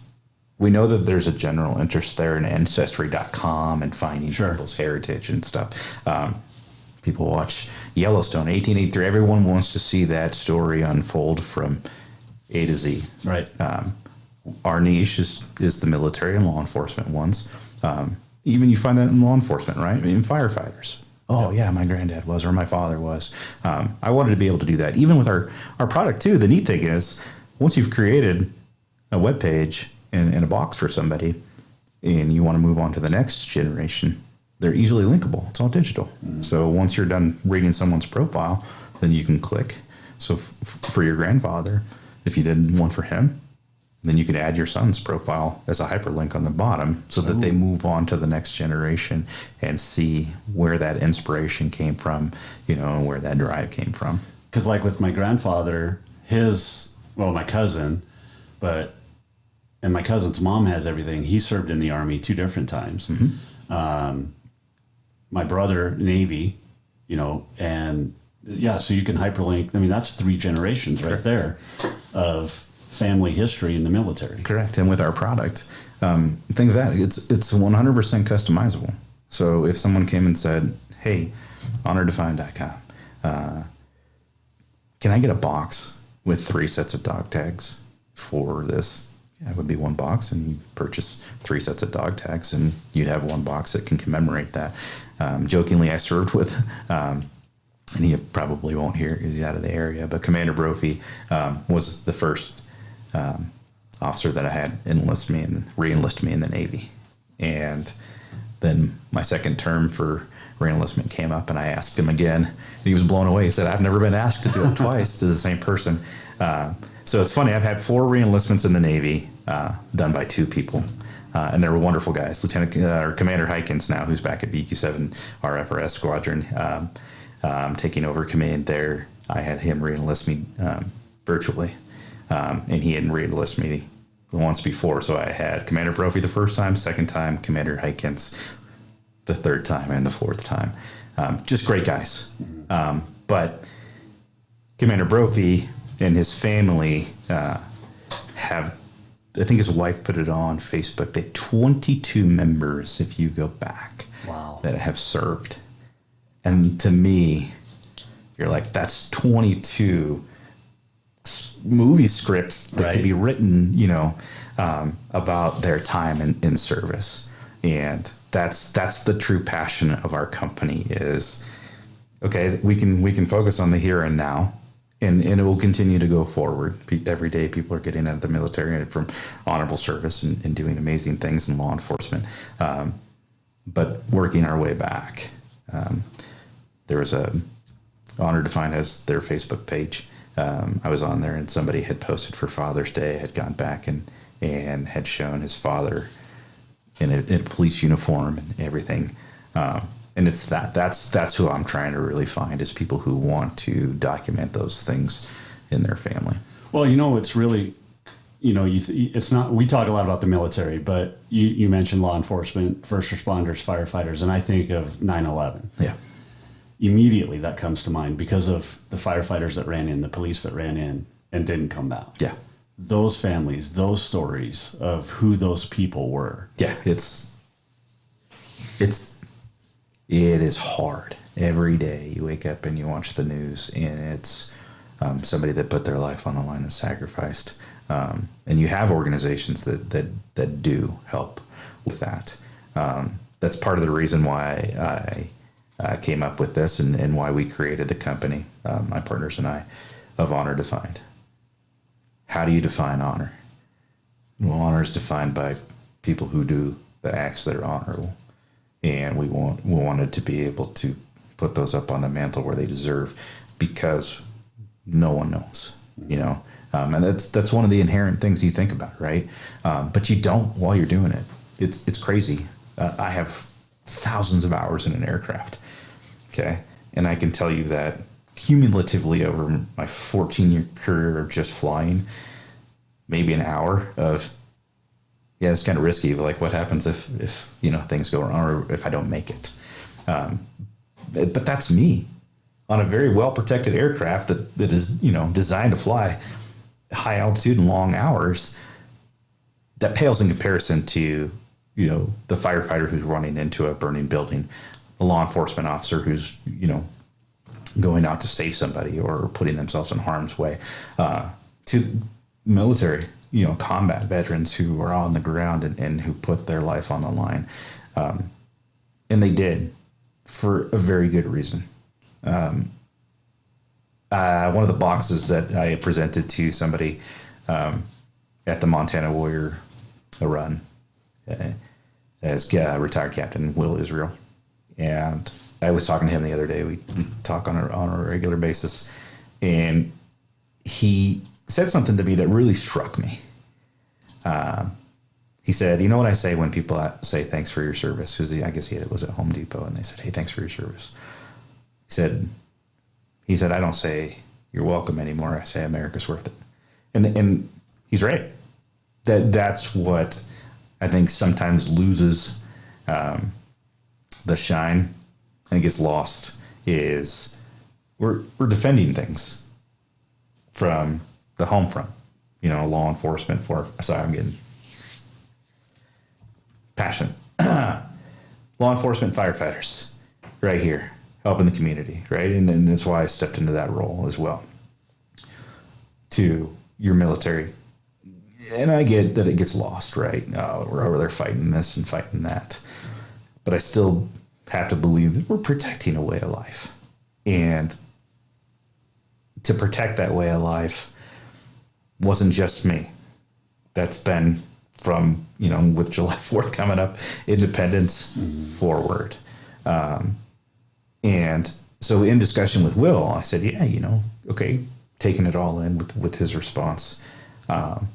We know that there's a general interest there in Ancestry.com and finding people's heritage and stuff. People watch Yellowstone, 1883. Everyone wants to see that story unfold from A to Z. Right. Our niche is the military and law enforcement ones. Even you find that in law enforcement, right? In firefighters. Oh, yeah, my granddad was, or my father was. I wanted to be able to do that. Even with our product, too, the neat thing is, once you've created a web page and a box for somebody, and you want to move on to the next generation, they're easily linkable. It's all digital. Mm-hmm. So once you're done reading someone's profile, then you can click. So for your grandfather, if you did one for him, then you can add your son's profile as a hyperlink on the bottom so that they move on to the next generation and see where that inspiration came from, and where that drive came from. Because like with my grandfather, my cousin, and my cousin's mom has everything. He served in the Army 2 different times. Mm-hmm. My brother, Navy, and so you can hyperlink. I mean, that's 3 generations right there of family history in the military. Correct. And with our product, think of that. It's 100% customizable. So if someone came and said, hey, honordefine.com, can I get a box with 3 sets of dog tags for this? Yeah, it would be 1 box, and you purchase 3 sets of dog tags, and you'd have 1 box that can commemorate that. Jokingly, I served with, and he probably won't hear because he's out of the area, but Commander Brophy was the first officer that I had re-enlist me in the Navy. And then my second term for re-enlistment came up, and I asked him again. He was blown away. He said, I've never been asked to do it twice to the same person. So it's funny. I've had 4 re-enlistments in the Navy done by 2 people. And they were wonderful guys. Commander Hykins now, who's back at BQ-7 RFRS Squadron, taking over command there. I had him re-enlist me virtually. And he hadn't re-enlisted me once before. So I had Commander Brophy the first time, second time, Commander Hykins the 3rd time, and the 4th time. Just great guys. But Commander Brophy and his family have, I think his wife put it on Facebook, they have 22 members, if you go back, that have served. And to me, you're like, that's 22 movie scripts that could be written, about their time in service. And that's the true passion of our company is, okay, we can focus on the here and now, and it will continue to go forward. Every day people are getting out of the military and from honorable service and doing amazing things in law enforcement. But working our way back, there was Honor Defined has their Facebook page. I was on there, and somebody had posted for Father's Day, had gone back and had shown his father in a police uniform and everything. And it's that's who I'm trying to really find, is people who want to document those things in their family. Well, it's really, it's not, we talk a lot about the military, but you mentioned law enforcement, first responders, firefighters, and I think of 9/11. Yeah. Immediately that comes to mind because of the firefighters that ran in, the police that ran in and didn't come out. Yeah. Those families, those stories of who those people were. Yeah, it is hard. Every day you wake up and you watch the news, and it's somebody that put their life on the line and sacrificed. And you have organizations that do help with that. That's part of the reason why I came up with this and why we created the company, my partners and I, of Honor Defined. How do you define honor? Well, honor is defined by people who do the acts that are honorable. and we wanted to be able to put those up on the mantle where they deserve, because no one knows, you know. And that's one of the inherent things you think about, right? But you don't while you're doing it. It's crazy. I have thousands of hours in an aircraft, okay? And I can tell you that cumulatively over my 14-year career of just flying, maybe an hour of, yeah, it's kind of risky. Like, what happens if you know, things go wrong, or if I don't make it? But that's me on a very well-protected aircraft that is, you know, designed to fly high altitude and long hours. That pales in comparison to, you know, the firefighter who's running into a burning building, the law enforcement officer who's, you know, going out to save somebody or putting themselves in harm's way, to the military, you know, combat veterans who are on the ground and who put their life on the line. And they did, for a very good reason. One of the boxes that I presented to somebody at the Montana Warrior Run as retired Captain Will Israel, and I was talking to him the other day. We talk on a regular basis, and he said something to me that really struck me. He said, "You know what I say when people say thanks for your service?" Because I guess he was at Home Depot, and they said, "Hey, thanks for your service." He said, "I don't say you're welcome anymore. I say America's worth it." And he's right. That's what I think sometimes loses the shine and gets lost, is we're defending things from the home front, you know, law enforcement sorry, I'm getting passionate. Law enforcement, firefighters, right here, helping the community, right? And that's why I stepped into that role as well. To your military, and I get that it gets lost, right? We're over there fighting this and fighting that, but I still have to believe that we're protecting a way of life. And to protect that way of life wasn't just me. That's been from, you know, with July 4th coming up, independence forward. And so in discussion with Will, I said, yeah, you know, okay, taking it all in with his response. And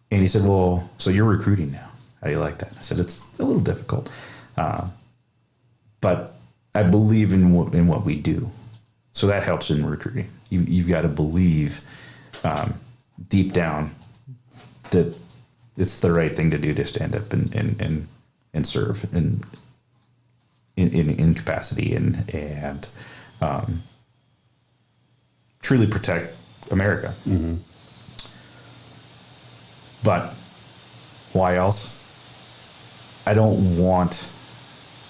he said, well, so you're recruiting now. How do you like that? I said, it's a little difficult. But I believe in what we do. So that helps in recruiting. You've got to believe deep down that it's the right thing to do to stand up and serve in capacity and truly protect America. Mm-hmm. But why else? I don't want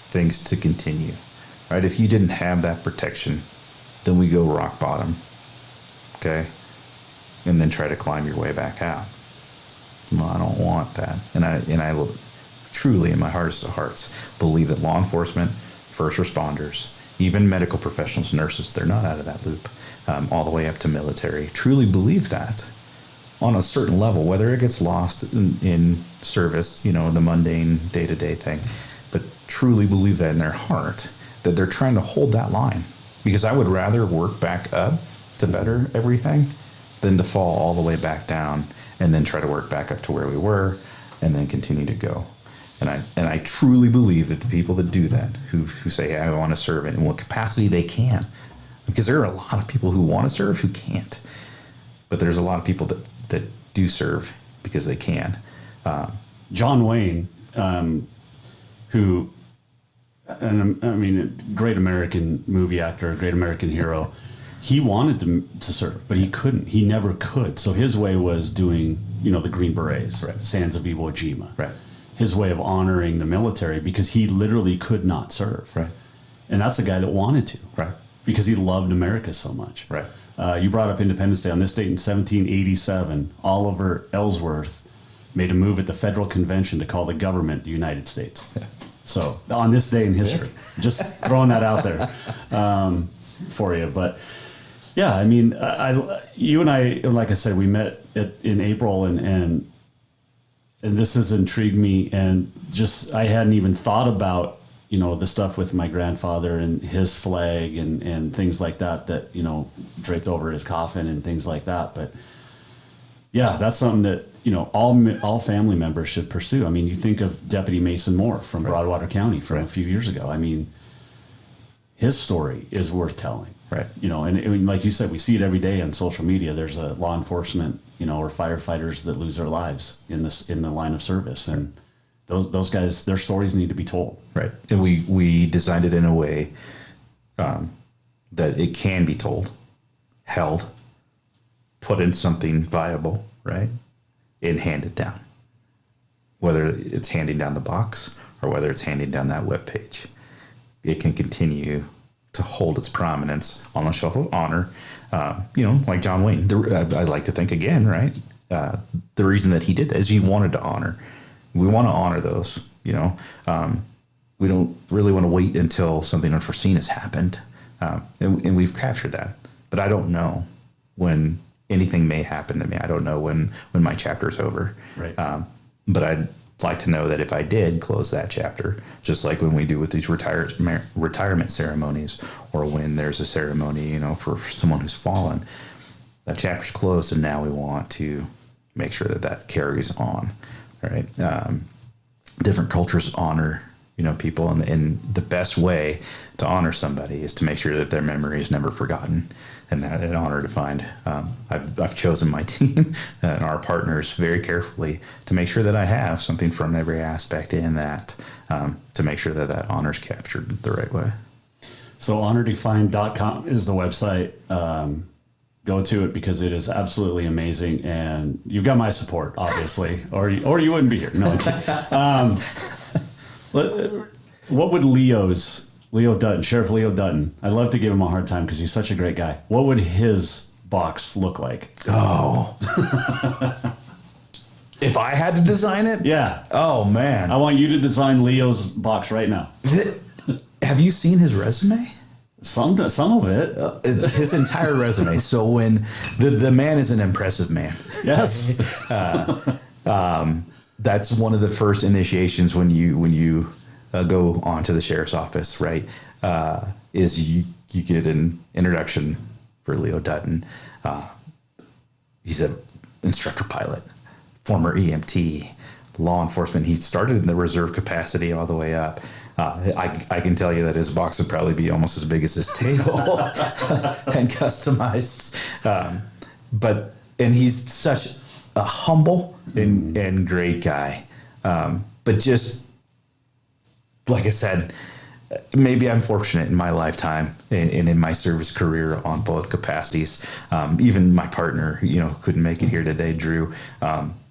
things to continue, right? If you didn't have that protection, then we go rock bottom, okay? And then try to climb your way back out. Well, I don't want that. And I will truly, in my heart of hearts, believe that law enforcement, first responders, even medical professionals, nurses, they're not out of that loop, all the way up to military, truly believe that on a certain level, whether it gets lost in service, you know, the mundane day-to-day thing, but truly believe that in their heart, that they're trying to hold that line. Because I would rather work back up to better everything than to fall all the way back down and then try to work back up to where we were and then continue to go. And I truly believe that the people that do that, who say, hey, I want to serve in what capacity they can, because there are a lot of people who want to serve who can't. But there's a lot of people that do serve because they can. John Wayne, who, and I mean, a great American movie actor, a great American hero, he wanted to serve, but he couldn't. He never could. So his way was doing, you know, the Green Berets, right. Sands of Iwo Jima. Right. His way of honoring the military, because he literally could not serve. Right. And that's a guy that wanted to. Right. Because he loved America so much. Right. You brought up Independence Day. On this date in 1787, Oliver Ellsworth made a move at the Federal Convention to call the government the United States. Yeah. So on this day in history, just throwing that out there for you. But yeah, I mean, you and I, like I said, we met in April, and this has intrigued me, and just I hadn't even thought about you know, the stuff with my grandfather and his flag and things like that, you know, draped over his coffin and things like that. But yeah, that's something that, you know, all family members should pursue. I mean, you think of Deputy Mason Moore from Broadwater County from a few years ago. I mean, his story is worth telling. Right. You know, and like you said, we see it every day on social media. There's a law enforcement, you know, or firefighters that lose their lives in the line of service. And those guys, their stories need to be told. Right. And we designed it in a way that it can be told, held, put in something viable, right, and handed down. Whether it's handing down the box or whether it's handing down that webpage, it can continue to hold its prominence on the shelf of honor. You know, like John Wayne, I like to think again, right? The reason that he did that is he wanted to honor. We want to honor those, you know. We don't really want to wait until something unforeseen has happened. And we've captured that. But I don't know when anything may happen to me. I don't know when my chapter's over. Right. But I'd like to know that if I did close that chapter, just like when we do with these retirement ceremonies, or when there's a ceremony, you know, for someone who's fallen, that chapter's closed, and now we want to make sure that carries on. Right. Different cultures honor, you know, people, and the best way to honor somebody is to make sure that their memory is never forgotten, and that an honor to find. I've chosen my team and our partners very carefully to make sure that I have something from every aspect in that, to make sure that honor is captured the right way. So honordefined.com is the website. Go to it because it is absolutely amazing, and you've got my support, obviously, or you wouldn't be here. No, I'm kidding. What would Sheriff Leo Dutton, I'd love to give him a hard time because he's such a great guy. What would his box look like? Oh. If I had to design it? Yeah. Oh, man. I want you to design Leo's box right now. Have you seen his resume? Some of it. His entire resume. So when the man is an impressive man. Yes. That's one of the first initiations when you go onto the sheriff's office, right? Is you get an introduction for Leo Dutton. He's an instructor pilot, former EMT, law enforcement. He started in the reserve capacity all the way up. I can tell you that his box would probably be almost as big as this table and customized. And he's such a humble and great guy. But just like I said, maybe I'm fortunate in my lifetime and in my service career on both capacities. Even my partner, you know, couldn't make it here today, Drew.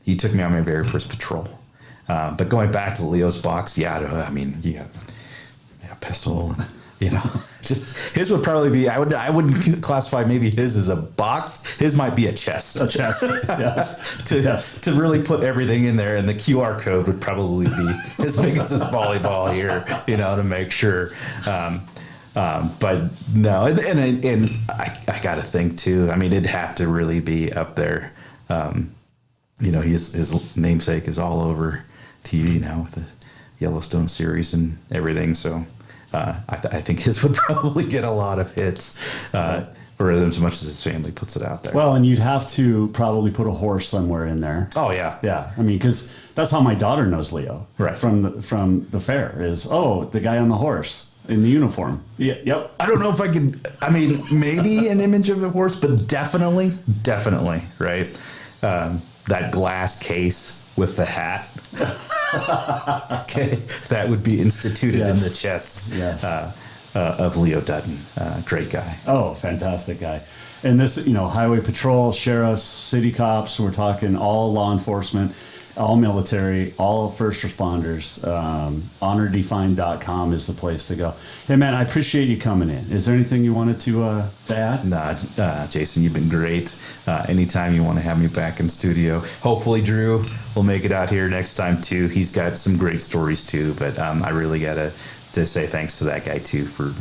He took me on my very first patrol. But going back to Leo's box, I mean, you got a pistol, you know, just his would probably be, I wouldn't classify maybe his as a box. His might be a chest. A chest, yes. To really put everything in there. And the QR code would probably be as big as this volleyball here, you know, to make sure. But no, and I got to think too, I mean, it'd have to really be up there. You know, his namesake is all over TV now with the Yellowstone series and everything. So I think his would probably get a lot of hits, for as much as his family puts it out there. Well, and you'd have to probably put a horse somewhere in there. Oh yeah, yeah. I mean, because that's how my daughter knows Leo, right? From the fair is the guy on the horse in the uniform. Yeah, yep. I don't know if I could. I mean, maybe an image of a horse, but definitely, right. That glass case with the hat. Okay, that would be instituted in the chest of Leo Dutton. Great guy. Oh, fantastic guy. And this, you know, highway patrol, sheriffs, city cops, we're talking all law enforcement, all military, all first responders. Honordefined.com is the place to go. Hey, man, I appreciate you coming in. Is there anything you wanted to add? Nah, Jason, you've been great. Anytime you want to have me back in studio. Hopefully, Drew will make it out here next time, too. He's got some great stories, too. But I really got to say thanks to that guy, too, for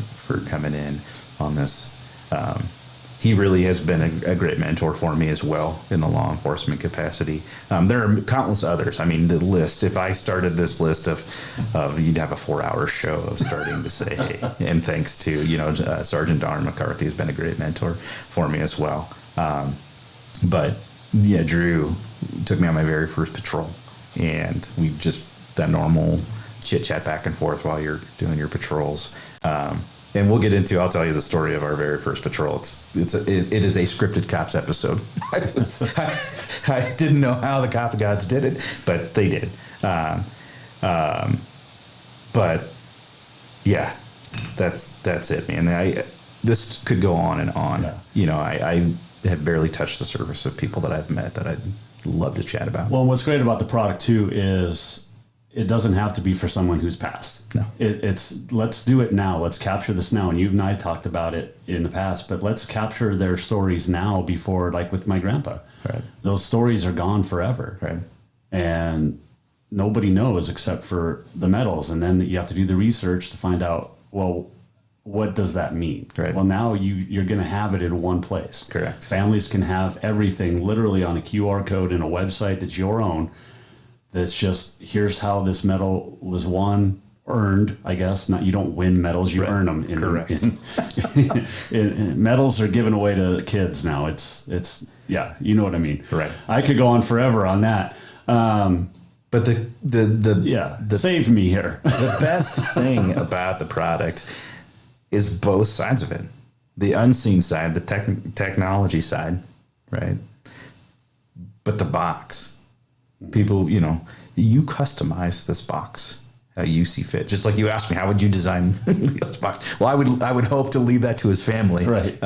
coming in on this he really has been a great mentor for me as well in the law enforcement capacity. There are countless others. I mean, the list, if I started this list of you'd have a 4-hour show of starting to say, hey, and thanks to, Sergeant Don McCarthy has been a great mentor for me as well. But yeah, Drew took me on my very first patrol, and we just, that normal chit chat back and forth while you're doing your patrols. And we'll get into, I'll tell you the story of our very first patrol. It is a scripted cops episode. I didn't know how the cop gods did it, but they did. But yeah, that's it, man. This could go on and on. Yeah. I have barely touched the surface of people that I've met that I'd love to chat about. Well, what's great about the product too is it doesn't have to be for someone who's passed. No. It's let's do it now. Let's capture this now. And you and I talked about it in the past, but let's capture their stories now before, like with my grandpa. Right. Those stories are gone forever. Right. And nobody knows except for the medals. And then you have to do the research to find out, well, what does that mean? Right. Well, now you're going to have it in one place. Correct. Families can have everything literally on a QR code in a website that's your own. That's just, here's how this medal was won, earned, I guess. Not, you don't win medals, you earn them. Correct. Medals are given away to kids now. It's yeah, you know what I mean. Right. I could go on forever on that. But save me here. The best thing about the product is both sides of it. The unseen side, the technology side, right? But the box. People, you customize this box how you see fit. Just like you asked me, how would you design this box? Well, I would hope to leave that to his family. Right.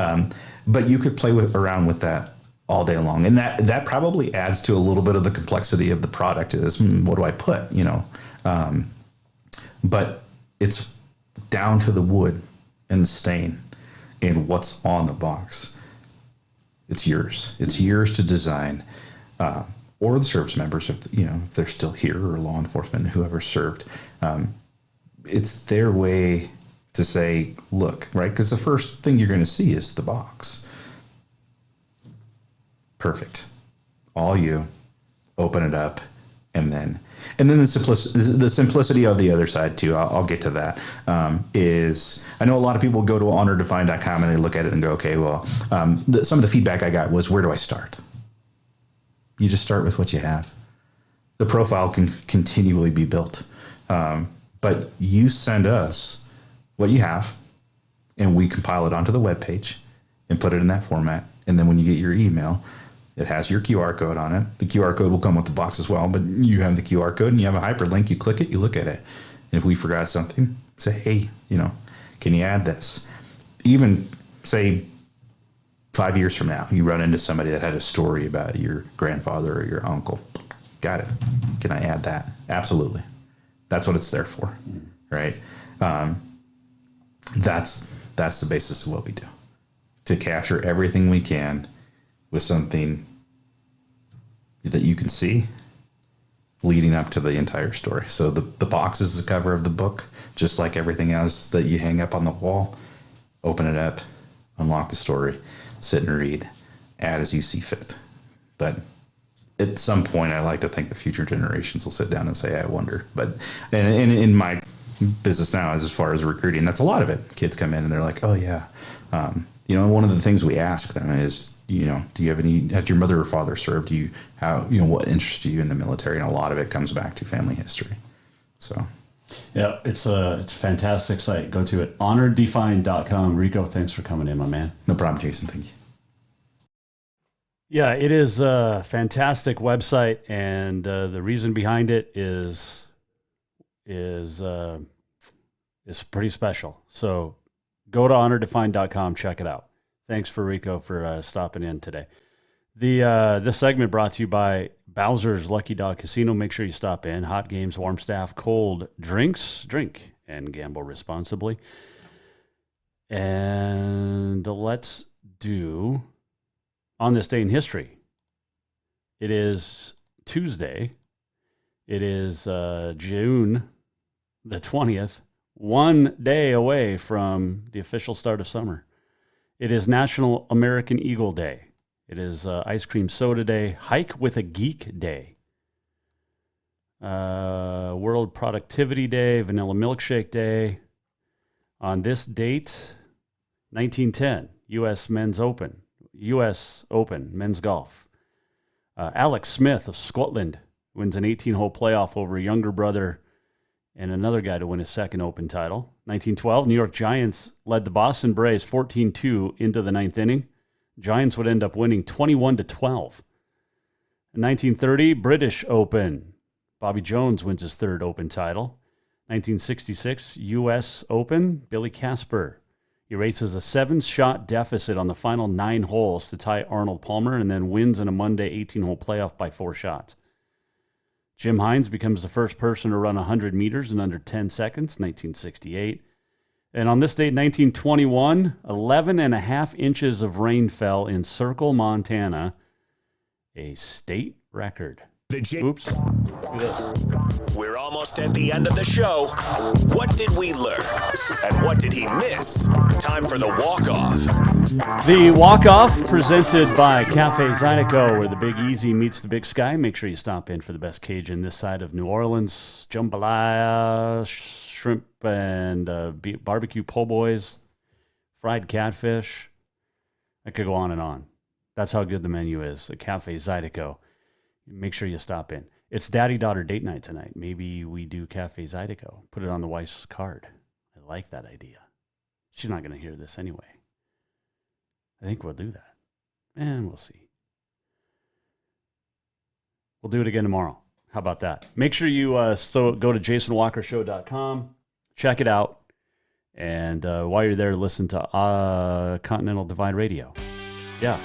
But you could play around with that all day long, and that probably adds to a little bit of the complexity of the product. Is what do I put? But it's down to the wood and the stain and what's on the box. It's yours. It's yours to design. Or the service members, if they're still here, or law enforcement, whoever served, it's their way to say, look, right? Because the first thing you're going to see is the box. Perfect. All you. Open it up, and then the simplicity of the other side too. I'll get to that. Is I know a lot of people go to honordefine.com and they look at it and go, okay, well, some of the feedback I got was, where do I start? You just start with what you have. The profile can continually be built. But you send us what you have, and we compile it onto the webpage and put it in that format. And then when you get your email, it has your QR code on it. The QR code will come with the box as well, but you have the QR code and you have a hyperlink. You click it, you look at it. And if we forgot something, say, hey, can you add this? Even say 5 years from now, you run into somebody that had a story about your grandfather or your uncle. Got it. Can I add that? Absolutely. That's what it's there for, right? That's the basis of what we do, to capture everything we can with something that you can see leading up to the entire story. So the box is the cover of the book, just like everything else that you hang up on the wall. Open it up, unlock the story, sit and read, add as you see fit. But at some point, I like to think the future generations will sit down and say, I wonder. But and in my business now, as far as recruiting, that's a lot of it. Kids come in and they're like, oh, yeah. One of the things we ask them is, do you have has your mother or father served? What interests you in the military? And a lot of it comes back to family history. So. Yeah, it's a fantastic site. Go to it. honordefine.com. Rico, thanks for coming in, my man. No problem, Jason. Thank you. Yeah, it is a fantastic website, and the reason behind it is pretty special. So go to honordefine.com, check it out. Thanks for Rico for stopping in today. This segment brought to you by Bowser's Lucky Dog Casino. Make sure you stop in. Hot games, warm staff, cold drinks. Drink and gamble responsibly. And let's do On This Day in History. It is Tuesday. It is June the 20th, one day away from the official start of summer. It is National American Eagle Day. It is Ice Cream Soda Day. Hike with a Geek Day. World Productivity Day. Vanilla Milkshake Day. On this date, 1910, U.S. Open Men's Golf. Alex Smith of Scotland wins an 18-hole playoff over a younger brother and another guy to win his second Open title. 1912, New York Giants led the Boston Braves 14-2 into the ninth inning. Giants would end up winning 21-12. In 1930, British Open. Bobby Jones wins his third Open title. 1966, U.S. Open. Billy Casper erases a 7-shot deficit on the final 9 holes to tie Arnold Palmer and then wins in a Monday 18-hole playoff by 4 shots. Jim Hines becomes the first person to run 100 meters in under 10 seconds, 1968. And on this date, 1921, 11.5 inches of rain fell in Circle, Montana, a state record. Oops. Look at this. We're almost at the end of the show. What did we learn? And what did he miss? Time for the walk-off. The walk-off presented by Cafe Zydeco, where the Big Easy meets the Big Sky. Make sure you stop in for the best Cajun this side of New Orleans. Jambalaya, shrimp and barbecue po' boys, fried catfish. I could go on and on. That's how good the menu is at Cafe Zydeco. Make sure you stop in. It's daddy-daughter date night tonight. Maybe we do Cafe Zydeco. Put it on the wife's card. I like that idea. She's not going to hear this anyway. I think we'll do that. And we'll see. We'll do it again tomorrow. How about that? Make sure you go to jasonwalkershow.com. Check it out. And while you're there, listen to Continental Divide Radio. Yeah.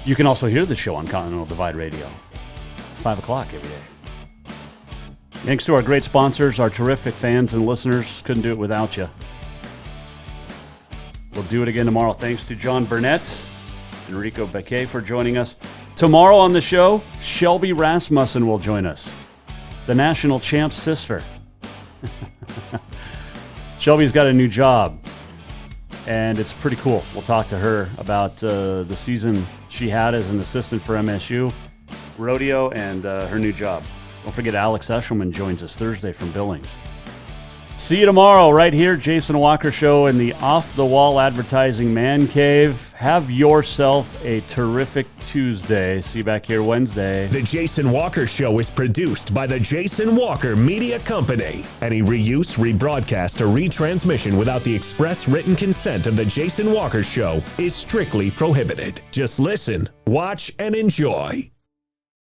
You can also hear the show on Continental Divide Radio, 5 o'clock every day. Thanks to our great sponsors, our terrific fans and listeners. Couldn't do it without you. We'll do it again tomorrow. Thanks to Jon Burnett, Enrico Baker for joining us. Tomorrow on the show, Shelby Rasmussen will join us, the national champ's sister. Shelby's got a new job, and it's pretty cool. We'll talk to her about the season she had as an assistant for MSU, rodeo, and her new job. Don't forget Alex Eshelman joins us Thursday from Billings. See you tomorrow right here, Jason Walker Show in the Off the Wall Advertising Man Cave. Have yourself a terrific Tuesday. See you back here Wednesday. The Jason Walker Show is produced by the Jason Walker Media Company. Any reuse, rebroadcast, or retransmission without the express written consent of the Jason Walker Show is strictly prohibited. Just listen, watch, and enjoy.